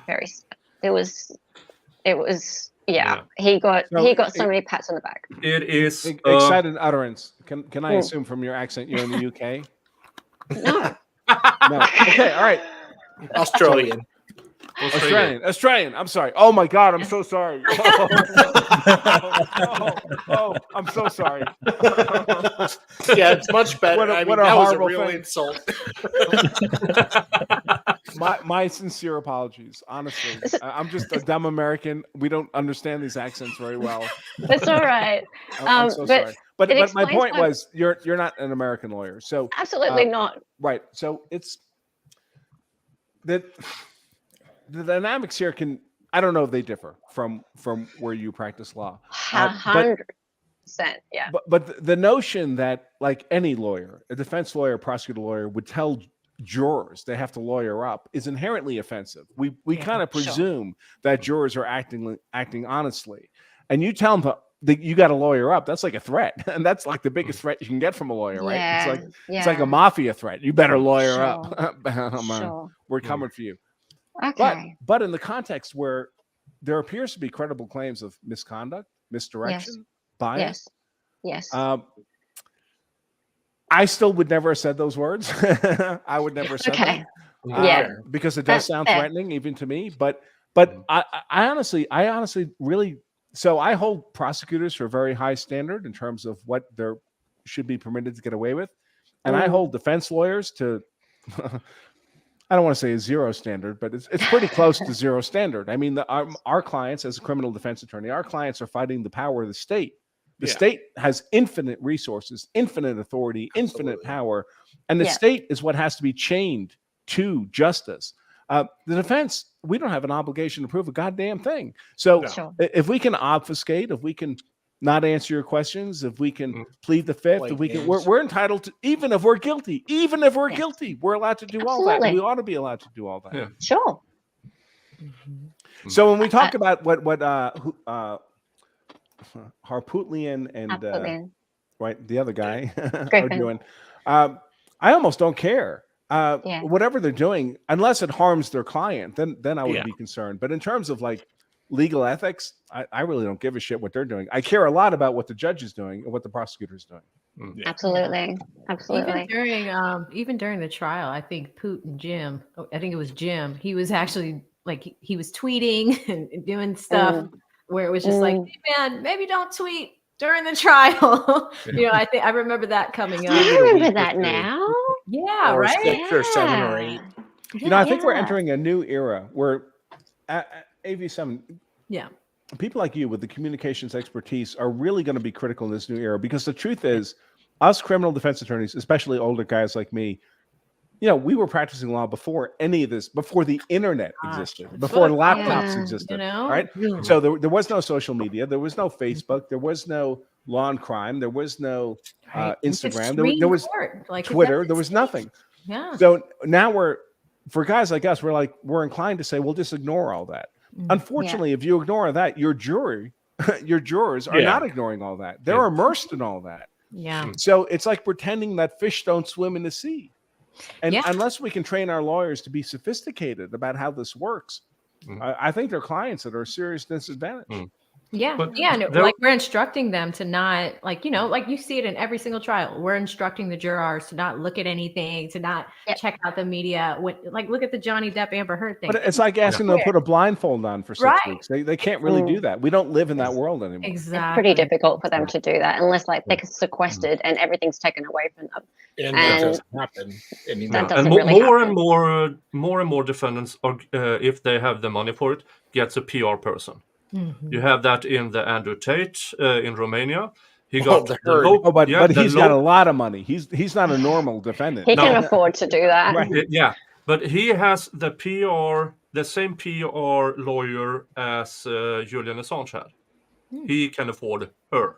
Very. It was. Yeah, he got so many pats on the back. It is excited utterance. Can I assume from your accent you're in the UK? No. No. Okay. All right. Australian. I'm sorry. Oh my God, I'm so sorry. Oh, I'm so sorry. Yeah, it's much better. That was a real insult. My sincere apologies. Honestly, I'm just a dumb American. We don't understand these accents very well. That's all right. I'm so sorry. But my point was, you're not an American lawyer, so absolutely not. Right. So it's that. The dynamics here I don't know if they differ from where you practice law. 100%, yeah. But the notion that like any lawyer, a defense lawyer, prosecutor lawyer would tell jurors they have to lawyer up is inherently offensive. We kind of presume that jurors are acting honestly. And you tell them that you got to lawyer up, that's like a threat. And that's like the biggest threat you can get from a lawyer, right? Yeah, it's like a mafia threat. You better lawyer up. We're coming for you. Okay. But in the context where there appears to be credible claims of misconduct, misdirection, bias. Yes. I still would never have said those words. I would never have said them. Because it does sound threatening even to me. But I honestly really, so I hold prosecutors to a very high standard in terms of what they should be permitted to get away with. And I hold defense lawyers to I don't want to say a zero standard, but it's pretty close to zero standard. I mean, our clients, as a criminal defense attorney, our clients are fighting the power of the state. The state has infinite resources, infinite authority, infinite power, and the state is what has to be chained to justice. The defense, we don't have an obligation to prove a goddamn thing. So if we can obfuscate, if we can not answer your questions, if we can plead the fifth, if we can, we're entitled to, even if we're guilty, we're allowed to do all that. We ought to be allowed to do all that. Yeah. Sure. So when we talk about what Harpootlian and right, the other guy are doing, I almost don't care. Whatever they're doing, unless it harms their client, then I would be concerned. But in terms of like legal ethics, I really don't give a shit what they're doing. I care a lot about what the judge is doing and what the prosecutor is doing. Absolutely. Even during the trial, I think Jim, he was actually like, he was tweeting and doing stuff where it was just like, hey man, maybe don't tweet during the trial. I remember that coming up. I remember that now. Yeah, or right. 6 or 7 or 8. I think we're entering a new era where AV7, people like you with the communications expertise are really going to be critical in this new era, because the truth is, us criminal defense attorneys, especially older guys like me, we were practicing law before any of this, before the internet existed, before laptops existed, right? So there was no social media, there was no Facebook, there was no law and crime, there was no Instagram, there was Twitter, there was nothing. So now for guys like us, we're inclined to say, well, just ignore all that. Unfortunately, if you ignore that, your jurors are not ignoring all that. They're immersed in all that. Yeah. So it's like pretending that fish don't swim in the sea. And unless we can train our lawyers to be sophisticated about how this works, I think their clients that are a serious disadvantage. Yeah. Like we're instructing them to not, like, like you see it in every single trial. We're instructing the jurors to not look at anything, to not check out the media. Like, look at the Johnny Depp Amber Heard thing. But it's like asking them to put a blindfold on for 6 weeks. They can't really do that. We don't live in that world anymore. Exactly. It's pretty difficult for them to do that unless they're sequestered and everything's taken away from them. And that doesn't happen anymore. And more and more defendants are, if they have the money for it, gets a PR person. You have that in the Andrew Tate in Romania. He got but he's got a lot of money. He's not a normal defendant. He can afford to do that. Yeah, but he has the same PR lawyer as Julian Assange had. He can afford her.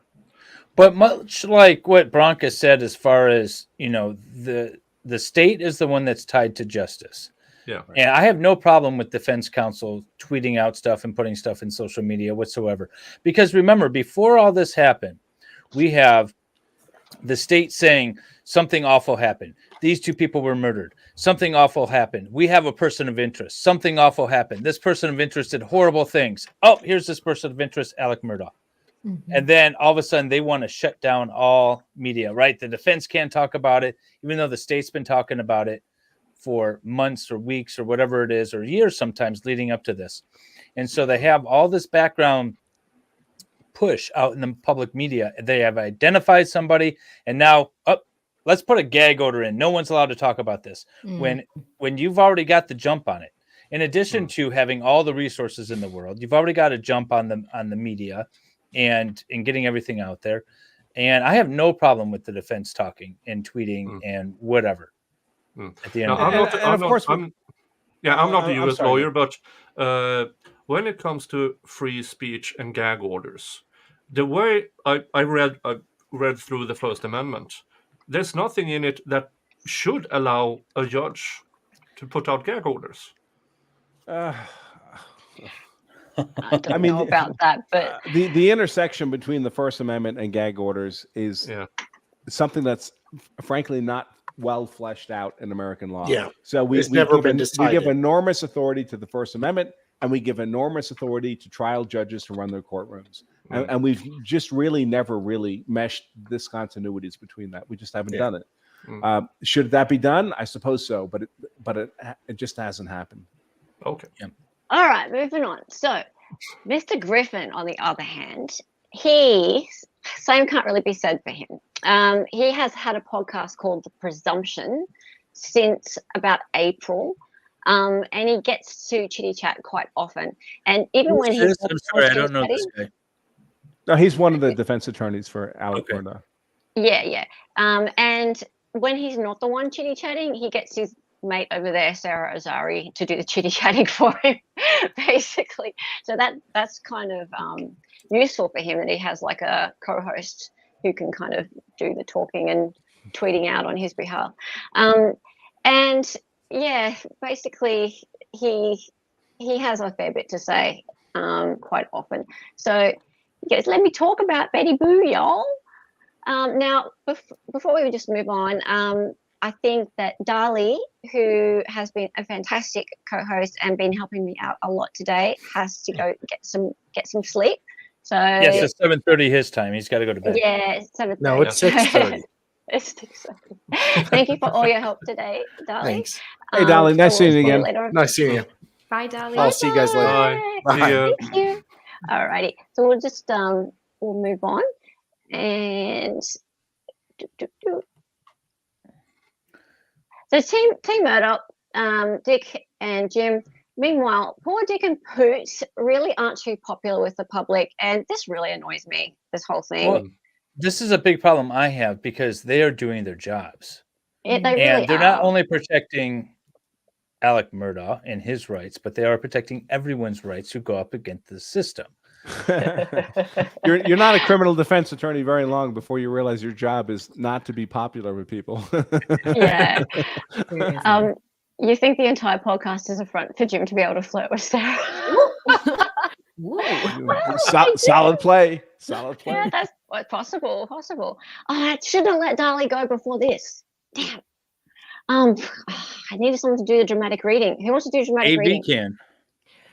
But much like what Branka said, as far as the state is the one that's tied to justice. Yeah. And I have no problem with defense counsel tweeting out stuff and putting stuff in social media whatsoever. Because remember, before all this happened, we have the state saying something awful happened. These 2 people were murdered. Something awful happened. We have a person of interest. Something awful happened. This person of interest did horrible things. Oh, here's this person of interest, Alex Murdaugh. And then all of a sudden they want to shut down all media, right? The defense can't talk about it, even though the state's been talking about it for months or weeks or whatever it is, or years sometimes leading up to this. And so they have all this background push out in the public media. They have identified somebody, and now let's put a gag order in. No one's allowed to talk about this. When you've already got the jump on it, in addition to having all the resources in the world, you've already got a jump on the media and getting everything out there. And I have no problem with the defense talking and tweeting and whatever. At the end I'm not a U.S. lawyer, but when it comes to free speech and gag orders, the way I read through the First Amendment, there's nothing in it that should allow a judge to put out gag orders. I don't know about that, but the intersection between the First Amendment and gag orders is something that's frankly not well fleshed out in American law. Yeah. So we give enormous authority to the First Amendment, and we give enormous authority to trial judges to run their courtrooms. And we've just never really meshed discontinuities between that. We just haven't done it. Should that be done? I suppose so, but it just hasn't happened. Okay. Yeah. All right, moving on. So, Mr. Griffin, on the other hand, same can't really be said for him. He has had a podcast called The Presumption since about April, and he gets to chitty chat quite often. And even when he's I'm sorry, I don't know this guy. No, he's one of the defense attorneys for Alex Murdaugh. Yeah. And when he's not the one chitty chatting, he gets his mate over there, Sarah Azari, to do the chitty chatting for him, basically. So that's kind of useful for him that he has like a co-host who can kind of do the talking and tweeting out on his behalf. And yeah, basically he has a fair bit to say quite often. So he goes, let me talk about Betty Boo, y'all. Now, before we just move on, I think that Dali, who has been a fantastic co-host and been helping me out a lot today, has to go get some sleep. So yes, it's 7:30 his time. He's got to go to bed. Yeah, 7:30. No, it's 6:30. It's 6:30. Thank you for all your help today, Dali. Thanks. Hey, Dali, nice seeing you again. Nice seeing you. Bye, Dali. I'll see you guys later. Bye. Thank you. All righty. So we'll just we'll move on and. So Team Murdaugh, Dick and Jim. Meanwhile, poor Dick and Poot really aren't too popular with the public, and this really annoys me, this whole thing. Well, this is a big problem I have because they are doing their jobs. They're not only protecting Alex Murdaugh and his rights, but they are protecting everyone's rights who go up against the system. You're not a criminal defense attorney very long before you realize your job is not to be popular with people. Yeah. You think the entire podcast is a front for Jim to be able to flirt with Sarah? Solid play. Solid play. Yeah, that's possible. Oh, I should have let Darlie go before this. Damn. I needed someone to do the dramatic reading. Who wants to do dramatic reading? AV can.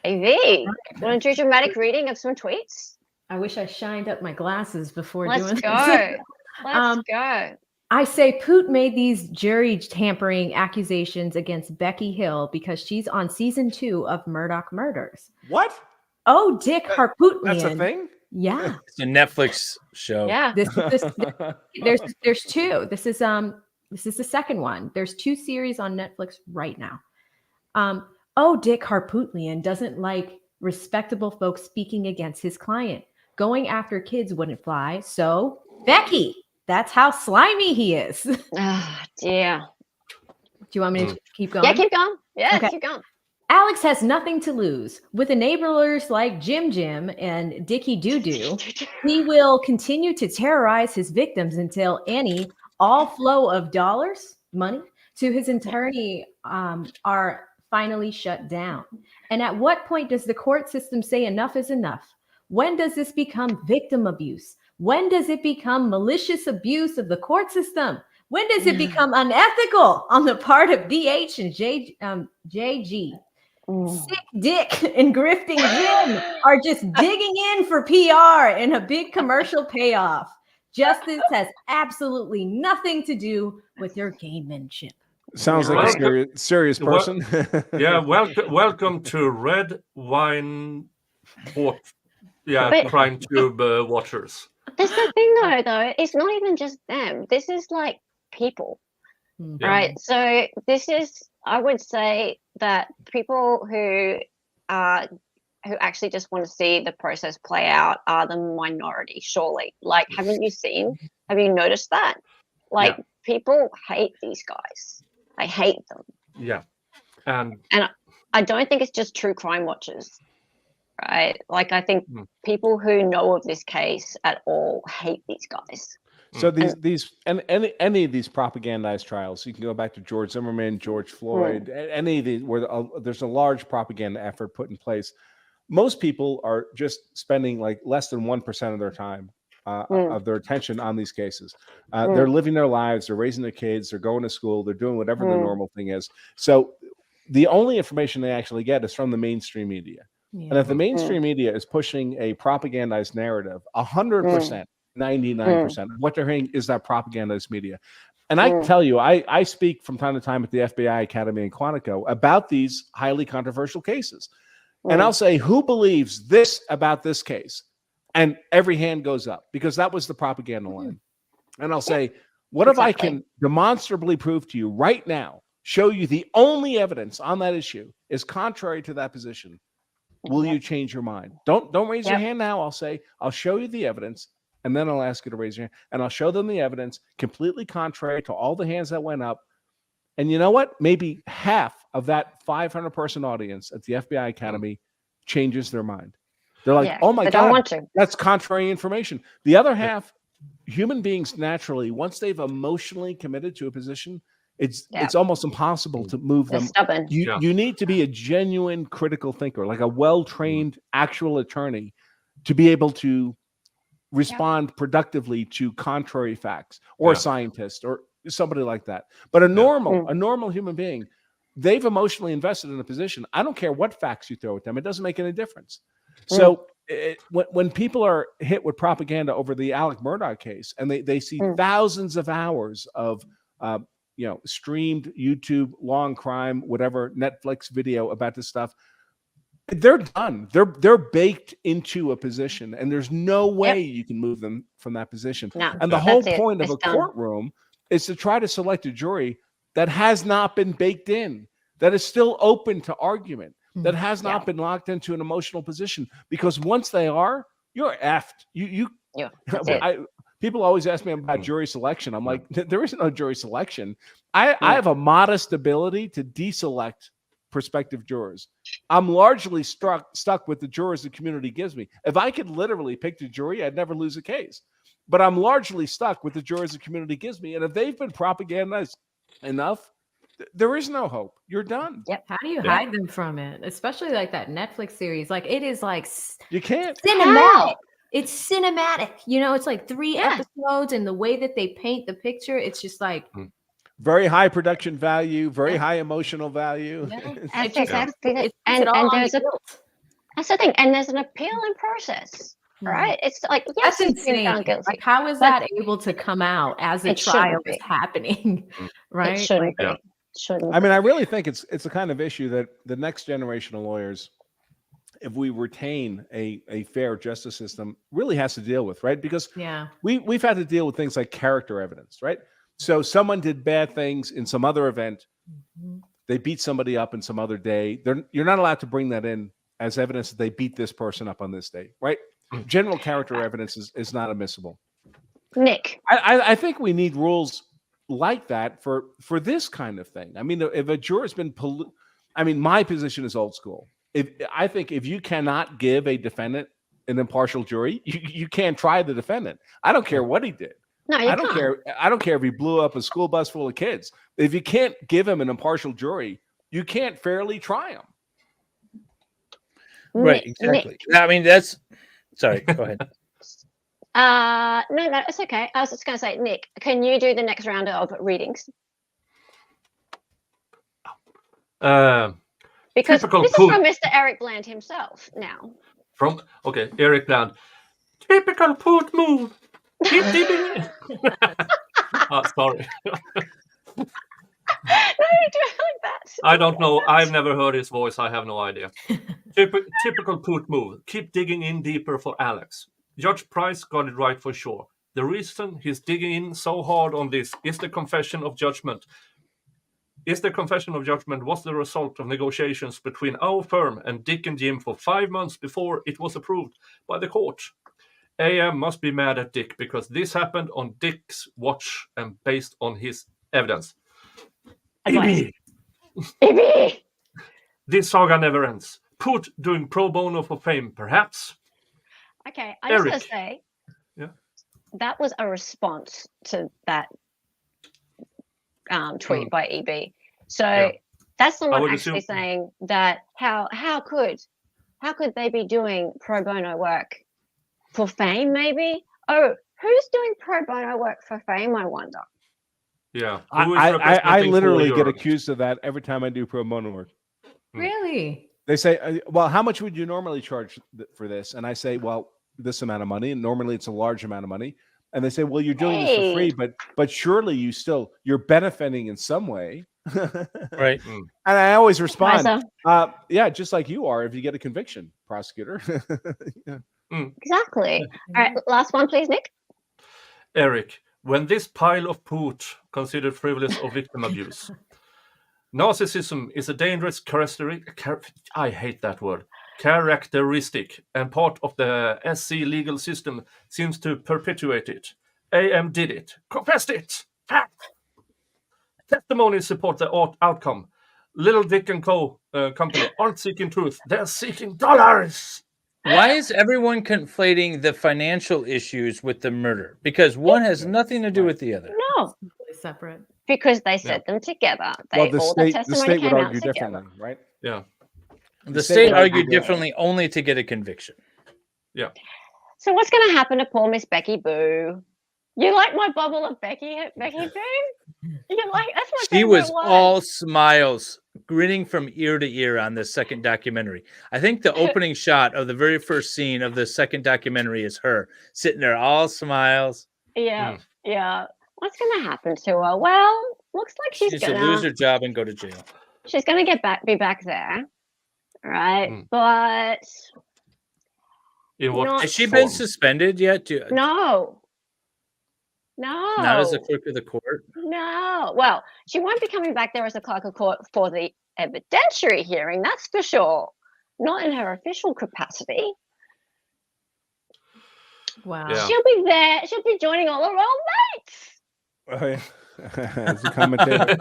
AV. Want to do dramatic reading of some tweets? I wish I shined up my glasses before Let's doing go. this. Let's go. I say Poot made these jury tampering accusations against Becky Hill because she's on season 2 of Murdaugh Murders. What? Oh, Dick Harpootlian. That's a thing? Yeah. It's a Netflix show. Yeah. There's 2. This is the second one. There's 2 series on Netflix right now. Dick Harpootlian doesn't like respectable folks speaking against his client. Going after kids wouldn't fly. So, Becky, that's how slimy he is. Oh, dear. Do you want me to keep going? Yeah, keep going. Yeah, Okay. keep going. Alex has nothing to lose. With enablers like Jim Jim and Dickie Doo Doo, he will continue to terrorize his victims until any all flow of money, to his attorney are finally shut down. And at what point does the court system say enough is enough? When does this become victim abuse? When does it become malicious abuse of the court system? When does it become unethical on the part of DH and JG? Sick Dick and Grifting Jim are just digging in for PR and a big commercial payoff. Justice has absolutely nothing to do with your gamemanship. Sounds like a serious person. Welcome to Red Wine Port. Yeah, Crime Tube watchers. That's the thing, though. It's not even just them. This is like people, right? So this is, I would say that people who actually just want to see the process play out are the minority, surely. Like, have you noticed that? Like, people hate these guys. I hate them. Yeah. And I don't think it's just true crime watchers. Right, like I think people who know of this case at all hate these guys. So any of these propagandized trials, you can go back to George Zimmerman, George Floyd, any of these where there's a large propaganda effort put in place. Most people are just spending like less than 1% of their time, of their attention on these cases. They're living their lives, they're raising their kids, they're going to school, they're doing whatever the normal thing is. So the only information they actually get is from the mainstream media. Yeah. And if the mainstream media is pushing a propagandized narrative, 100%, 99%, what they're hearing is that propagandized media. And I tell you, I speak from time to time at the FBI Academy in Quantico about these highly controversial cases. And I'll say, who believes this about this case? And every hand goes up because that was the propaganda line. And I'll say, what if I can demonstrably prove to you right now, show you the only evidence on that issue is contrary to that position? Will you change your mind? Don't raise your hand now. I'll say, I'll show you the evidence, and then I'll ask you to raise your hand, and I'll show them the evidence completely contrary to all the hands that went up. And you know what? Maybe half of that 500-person audience at the FBI Academy changes their mind. They're like, oh my God, that's contrary information. The other half, human beings naturally, once they've emotionally committed to a position, it's almost impossible to move them. You need to be a genuine critical thinker, like a well-trained actual attorney, to be able to respond productively to contrary facts, or a scientist or somebody like that. But a normal human being, they've emotionally invested in a position. I don't care what facts you throw at them. It doesn't make any difference. So when people are hit with propaganda over the Alex Murdaugh case, and they see thousands of hours of streamed YouTube, long crime, whatever, Netflix video about this stuff, they're done. They're baked into a position, and there's no way you can move them from that position. No, and the whole point of a courtroom is to try to select a jury that has not been baked in, that is still open to argument, that has not been locked into an emotional position. Because once they are, you're effed. People always ask me about jury selection. I'm like, there isn't no jury selection. I have a modest ability to deselect prospective jurors. I'm largely stuck with the jurors the community gives me. If I could literally pick the jury, I'd never lose a case. But I'm largely stuck with the jurors the community gives me. And if they've been propagandized enough, there is no hope. You're done. Yep. How do you hide them from it? Especially like that Netflix series. Like, it is like you can't cinematic. it's cinematic. You know, it's like 3 episodes, and the way that they paint the picture, it's just like very high production value, very high emotional value. Yeah. That's exactly and there's that's the thing, and there's an appealing process, right? It's like, yes, that's insane. Like, how is that able to come out as a trial is happening? Right? It shouldn't be. Shouldn't. I mean, I really think it's a kind of issue that the next generation of lawyers, if we retain a fair justice system, really has to deal with, right? Because we've had to deal with things like character evidence, right? So someone did bad things in some other event, they beat somebody up in some other day. You're not allowed to bring that in as evidence that they beat this person up on this day, right? General character evidence is not admissible. Nick, I think we need rules like that for this kind of thing. I mean, if a juror's been my position is old school. I think if you cannot give a defendant an impartial jury, you can't try the defendant. I don't care what he did. No, I don't care. I don't care if he blew up a school bus full of kids. If you can't give him an impartial jury, you can't fairly try him. Right. Exactly. Nick. I mean, that's. Sorry. Go ahead. No, it's okay. I was just going to say, Nick, can you do the next round of readings? Because this is from Mr. Eric Bland himself now. Eric Bland. Typical Poot move. Keep digging. Sorry. No, you do it like that. I don't know. I've never heard his voice. I have no idea. Typical Poot move. Keep digging in deeper for Alex. Judge Price got it right for sure. The reason he's digging in so hard on this is the confession of judgment. Was the result of negotiations between our firm and Dick and Jim for 5 months before it was approved by the court. AM must be mad at Dick because this happened on Dick's watch and based on his evidence. Ibi! This saga never ends. Poot doing pro bono for fame, perhaps. Okay, I just want to say that was a response to that tweet by EB. So that's someone actually saying that how could they be doing pro bono work for fame? Maybe. Oh, who's doing pro bono work for fame? I wonder. Yeah, I literally get accused of that every time I do pro bono work. Really? They say, well, how much would you normally charge for this? And I say, well, this amount of money, and normally it's a large amount of money. And they say, well, you're doing this for free, but surely you're benefiting in some way. Right. And I always respond, just like you are if you get a conviction, prosecutor. Exactly. All right, last one, please, Nick. Eric, when this pile of poot considered frivolous or victim abuse. Narcissism is a dangerous characteristic, I hate that word, characteristic, and part of the SC legal system seems to perpetuate it. AM did it, confessed it, fact. Testimonies support the outcome. Little Dick and Co. Company aren't seeking truth, they're seeking dollars. Why is everyone conflating the financial issues with the murder? Because one has nothing to do with the other. No, separate. Because they said them together. The state would argue differently, right? Yeah. The state argued differently only to get a conviction. Yeah. So what's going to happen to poor Miss Becky Boo? You like my bubble of Becky Boo? You like that's my She was one. all smiles, grinning from ear to ear on the second documentary. I think the opening shot of the very first scene of the second documentary is her sitting there, all smiles. Yeah, yeah. What's going to happen to her? Well, looks like she's going to lose her job and go to jail. She's going to be back there, right? But has she been suspended yet? No. Not as a clerk of the court? No. Well, she won't be coming back there as a clerk of court for the evidentiary hearing, that's for sure. Not in her official capacity. Wow. Yeah. She'll be there. She'll be joining all her old mates. Oh, yeah. As a commentator.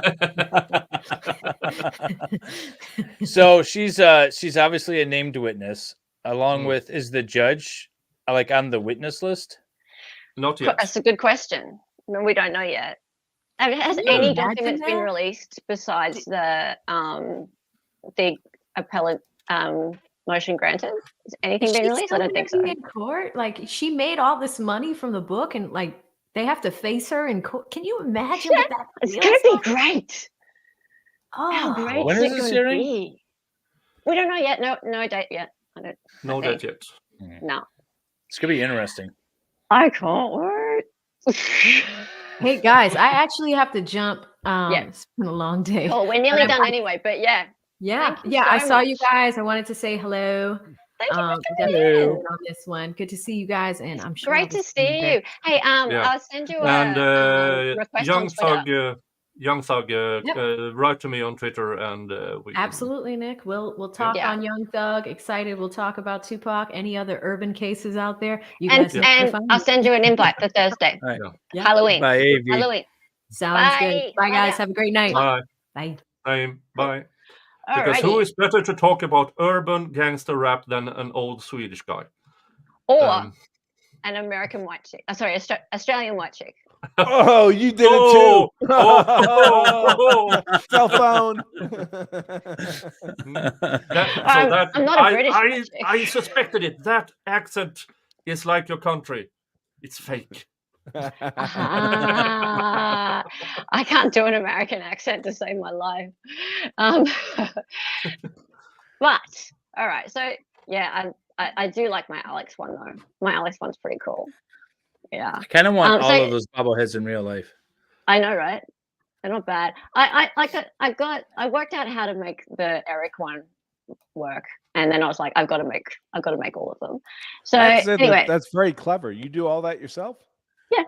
So she's obviously a named witness. Along with, is the judge like on the witness list? Not yet. That's a good question. No, we don't know yet. I mean, has any documents been released besides the appellant motion granted? Is anything being released? I don't think so. In court, like she made all this money from the book, and like they have to face her in court. Can you imagine what that feels? It's gonna be great. Oh, how great when is this hearing? Be? We don't know yet. No date yet. No date yet. No. It's gonna be interesting. I can't wait. Hey guys, I actually have to jump. It's been a long day. Oh, we're nearly done anyway, but yeah. I saw you guys. I wanted to say hello. Thank you for coming in on this one. Good to see you guys, and I'm sure great to see you. Hey, I'll send you a request on Twitter. Young Thug, write to me on Twitter, and we absolutely, Nick. We'll talk on Young Thug. Excited. We'll talk about Tupac. Any other urban cases out there? You guys and I'll send you an invite for Thursday. Right. Halloween. Bye, AV. Halloween. Sounds good. Bye, guys. Have a great night. Bye. Bye. Bye. Because who is better to talk about urban gangster rap than an old Swedish guy? Or an American white chick. Sorry, Australian white chick. Oh, you did it too. Cell phone. I'm not a British. I suspected it. That accent is like your country. It's fake. I can't do an American accent to save my life. But all right, so yeah, I do like my Alex one though. My Alex one's pretty cool. Yeah, I kind of want all of those bobbleheads in real life. I know, right? They're not bad. I worked out how to make the Eric one work, and then I was like, I've got to make all of them. So anyway, that's very clever. You do all that yourself? Yeah,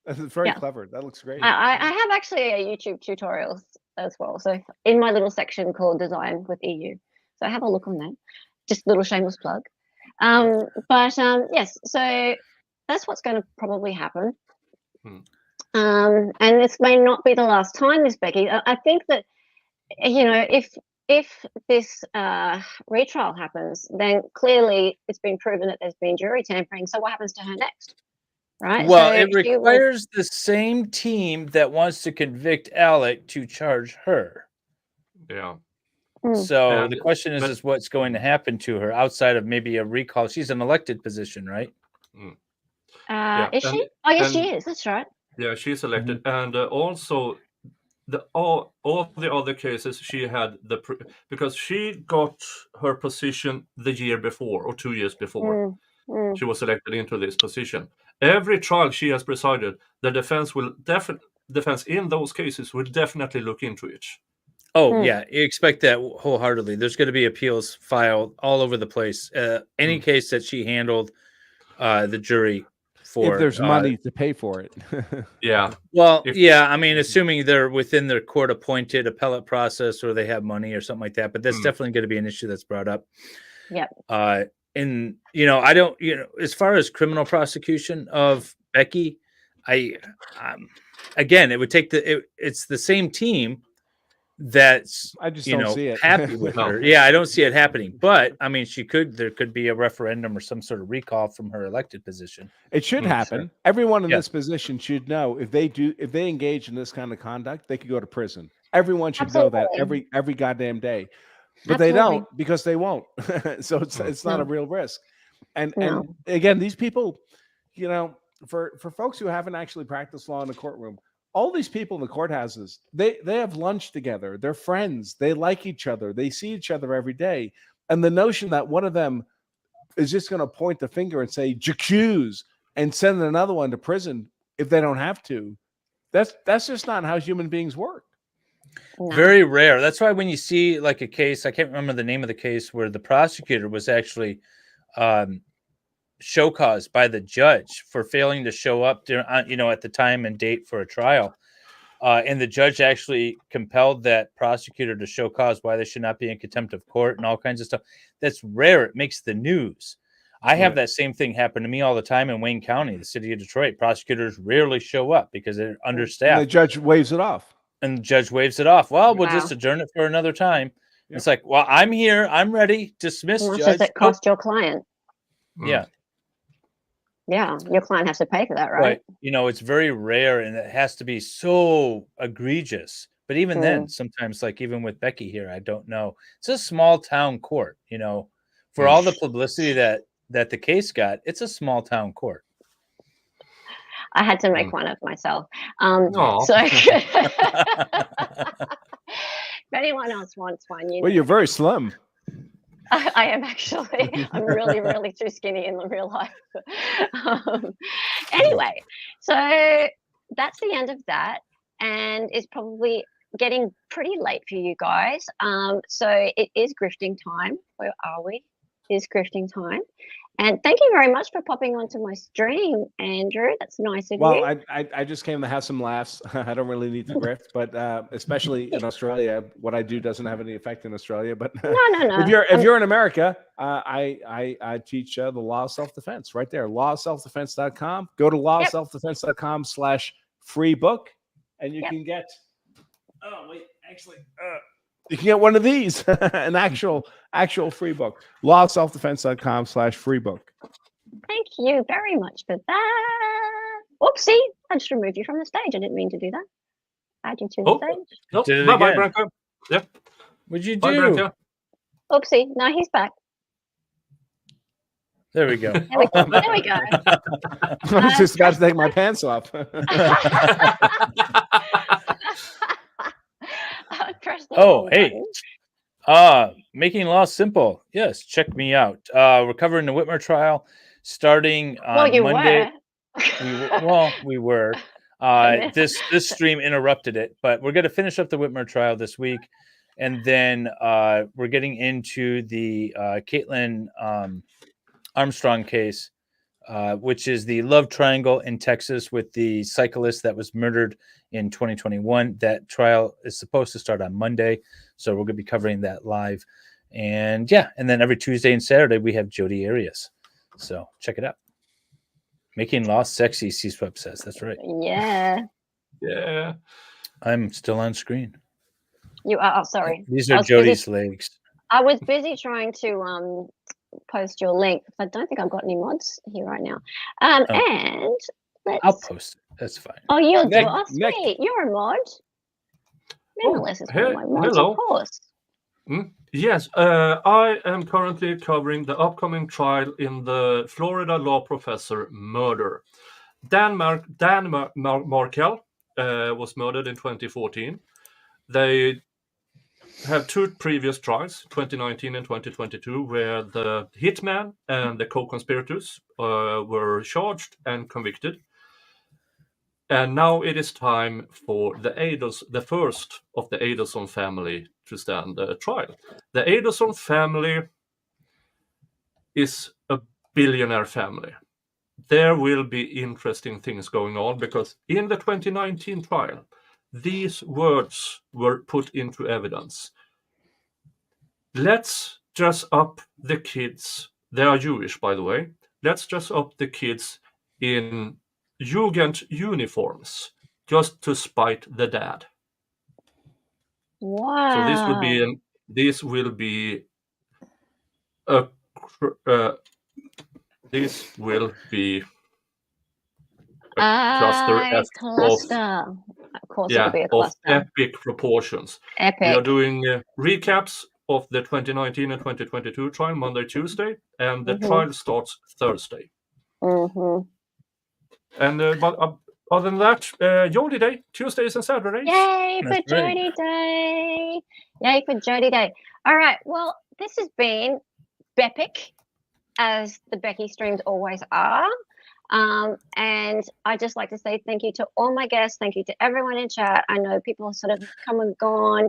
that's very clever. That looks great. I have actually a YouTube tutorials as well. So in my little section called Design with EU. So have a look on that. Just a little shameless plug. Yes. So that's what's going to probably happen. And this may not be the last time, Miss Becky. I think that, if this retrial happens, then clearly it's been proven that there's been jury tampering. So what happens to her next? Right. Well, it requires the same team that wants to convict Alec to charge her. Yeah. So the question is what's going to happen to her outside of maybe a recall? She's an elected position, right? Is she? Oh, yes, she is. That's right. Yeah, she's elected, and also all the other cases she had because she got her position the year before or 2 years before she was elected into this position. Every trial she has presided, the defense in those cases will definitely look into it. Oh yeah, you expect that wholeheartedly. There's going to be appeals filed all over the place. Any case that she handled, the jury. If there's money to pay for it. Yeah. Well, I mean, assuming they're within their court-appointed appellate process or they have money or something like that, but that's definitely going to be an issue that's brought up. Yeah. And, I don't, as far as prosecution of Becky, again, it would take it's the same team that's I just don't see it. happy with her. Yeah, I don't see it happening. But I mean, there could be a referendum or some sort of recall from her elected position. It should happen. Sure. Everyone in this position should know if they engage in this kind of conduct, they could go to prison. Everyone should know that every goddamn day. But they don't because they won't. So it's not a real risk. And again, these people, for folks who haven't actually practiced law in the courtroom, all these people in the courthouses, they have lunch together. They're friends. They like each other. They see each other every day. And the notion that one of them is just going to point the finger and say, "J'accuse," and send another one to prison if they don't have to, that's just not how human beings work. No. Very rare. That's why when you see like a case, I can't remember the name of the case where the prosecutor was actually show cause by the judge for failing to show up during, at the time and date for a trial. And the judge actually compelled that prosecutor to show cause why they should not be in contempt of court and all kinds of stuff. That's rare. It makes the news. I have that same thing happen to me all the time in Wayne County, the city of Detroit. Prosecutors rarely show up because they're understaffed. And the judge waves it off. Well, we'll just adjourn it for another time. Yep. It's like, well, I'm here. I'm ready. Dismiss, judge. Does it cost your client? Yeah. Yeah, your client has to pay for that, right? It's very rare, and it has to be so egregious. But even then, sometimes, like even with Becky here, I don't know. It's a small town court, for all the publicity that the case got, it's a small town court. I had to make fun of myself. So if anyone else wants one, well, you're very slim. I am actually. I'm really, really too skinny in the real life. Anyway, so that's the end of that, and it's probably getting pretty late for you guys. So it is grifting time. Where are we? It is grifting time. And thank you very much for popping onto my stream, Andrew. That's nice of you. Well, I just came to have some laughs. I don't really need to grift, but especially in Australia, what I do doesn't have any effect in Australia. But no. If you're in America, I teach the law of self-defense right there. lawofselfdefense.com. Go to lawofselfdefense.com/free book, and you can get. Oh wait, actually. You can get one of these, an actual free book. lawofselfdefense.com/free book. Thank you very much for that. Oopsie, I just removed you from the stage. I didn't mean to do that. Add you to the stage. Bye, Branko. Yep. What'd you do? Bye, Branko. Oopsie, no, he's back. There we go. There we go. I was just about to take my pants off. Oh, hey. Making law simple. Yes, check me out. We're covering the Whitmer trial starting on Monday. We were. This stream interrupted it, but we're going to finish up the Whitmer trial this week, and then we're getting into the Caitlin Armstrong case, which is the love triangle in Texas with the cyclist that was murdered in 2021. That trial is supposed to start on Monday, so we're going to be covering that live. And and then every Tuesday and Saturday we have Jodi Arias. So check it out. Making law sexy, C-Swep says. That's right. Yeah. I'm still on screen. You are. Oh, sorry. These are Jodi's legs. I was busy trying to post your link. I don't think I've got any mods here right now. And I'll post it. That's fine. Oh, you'll do it. Oh, sweet. You're a mod. Melissa is one of my mods, of course. Yes, I am currently covering the upcoming trial in the Florida law professor murder. Dan Markel was murdered in 2014. They have two previous trials, 2019 and 2022, where the hitman and the co-conspirators were charged and convicted. And now it is time for the first of the Adelson family to stand trial. The Adelson family is a billionaire family. There will be interesting things going on because in the 2019 trial, these words were put into evidence. Let's dress up the kids. They are Jewish, by the way. Let's dress up the kids in Jugend uniforms just to spite the dad. Wow. So this will be a cluster of epic proportions. Epic. We are doing recaps of the 2019 and 2022 trial Monday, Tuesday, and the trial starts Thursday. And but other than that, Jodi Day, Tuesdays and Saturdays. Yay for Jodi Day! Yay for Jodi Day! All right, well, this has been Bepic, as the Becky streams always are. And I just like to say thank you to all my guests. Thank you to everyone in chat. I know people have sort of come and gone.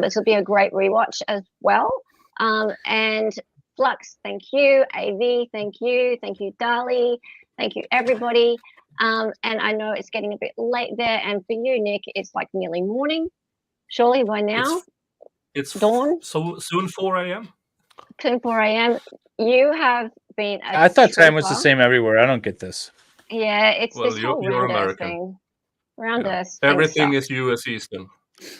This will be a great rewatch as well. And Flux, thank you. AV, thank you. Thank you, Dali. Thank you, everybody. And I know it's getting a bit late there. And for you, Nick, it's like nearly morning. Surely by now. It's dawn. So soon 4 a.m. Soon 4 a.m. You have been. I thought time was the same everywhere. I don't get this. Yeah, it's this whole you're round American. thing. Round us. Everything is US Eastern.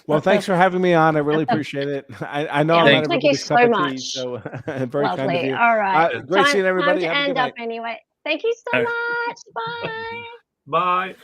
Well, thanks for having me on. I really appreciate it. I know I'm not thank you everybody's so cup of much. tea, so very Lovely. kind of you. All right. Great seeing everybody. Time to Have a good end night. up anyway. Thank you so much. Bye. Bye.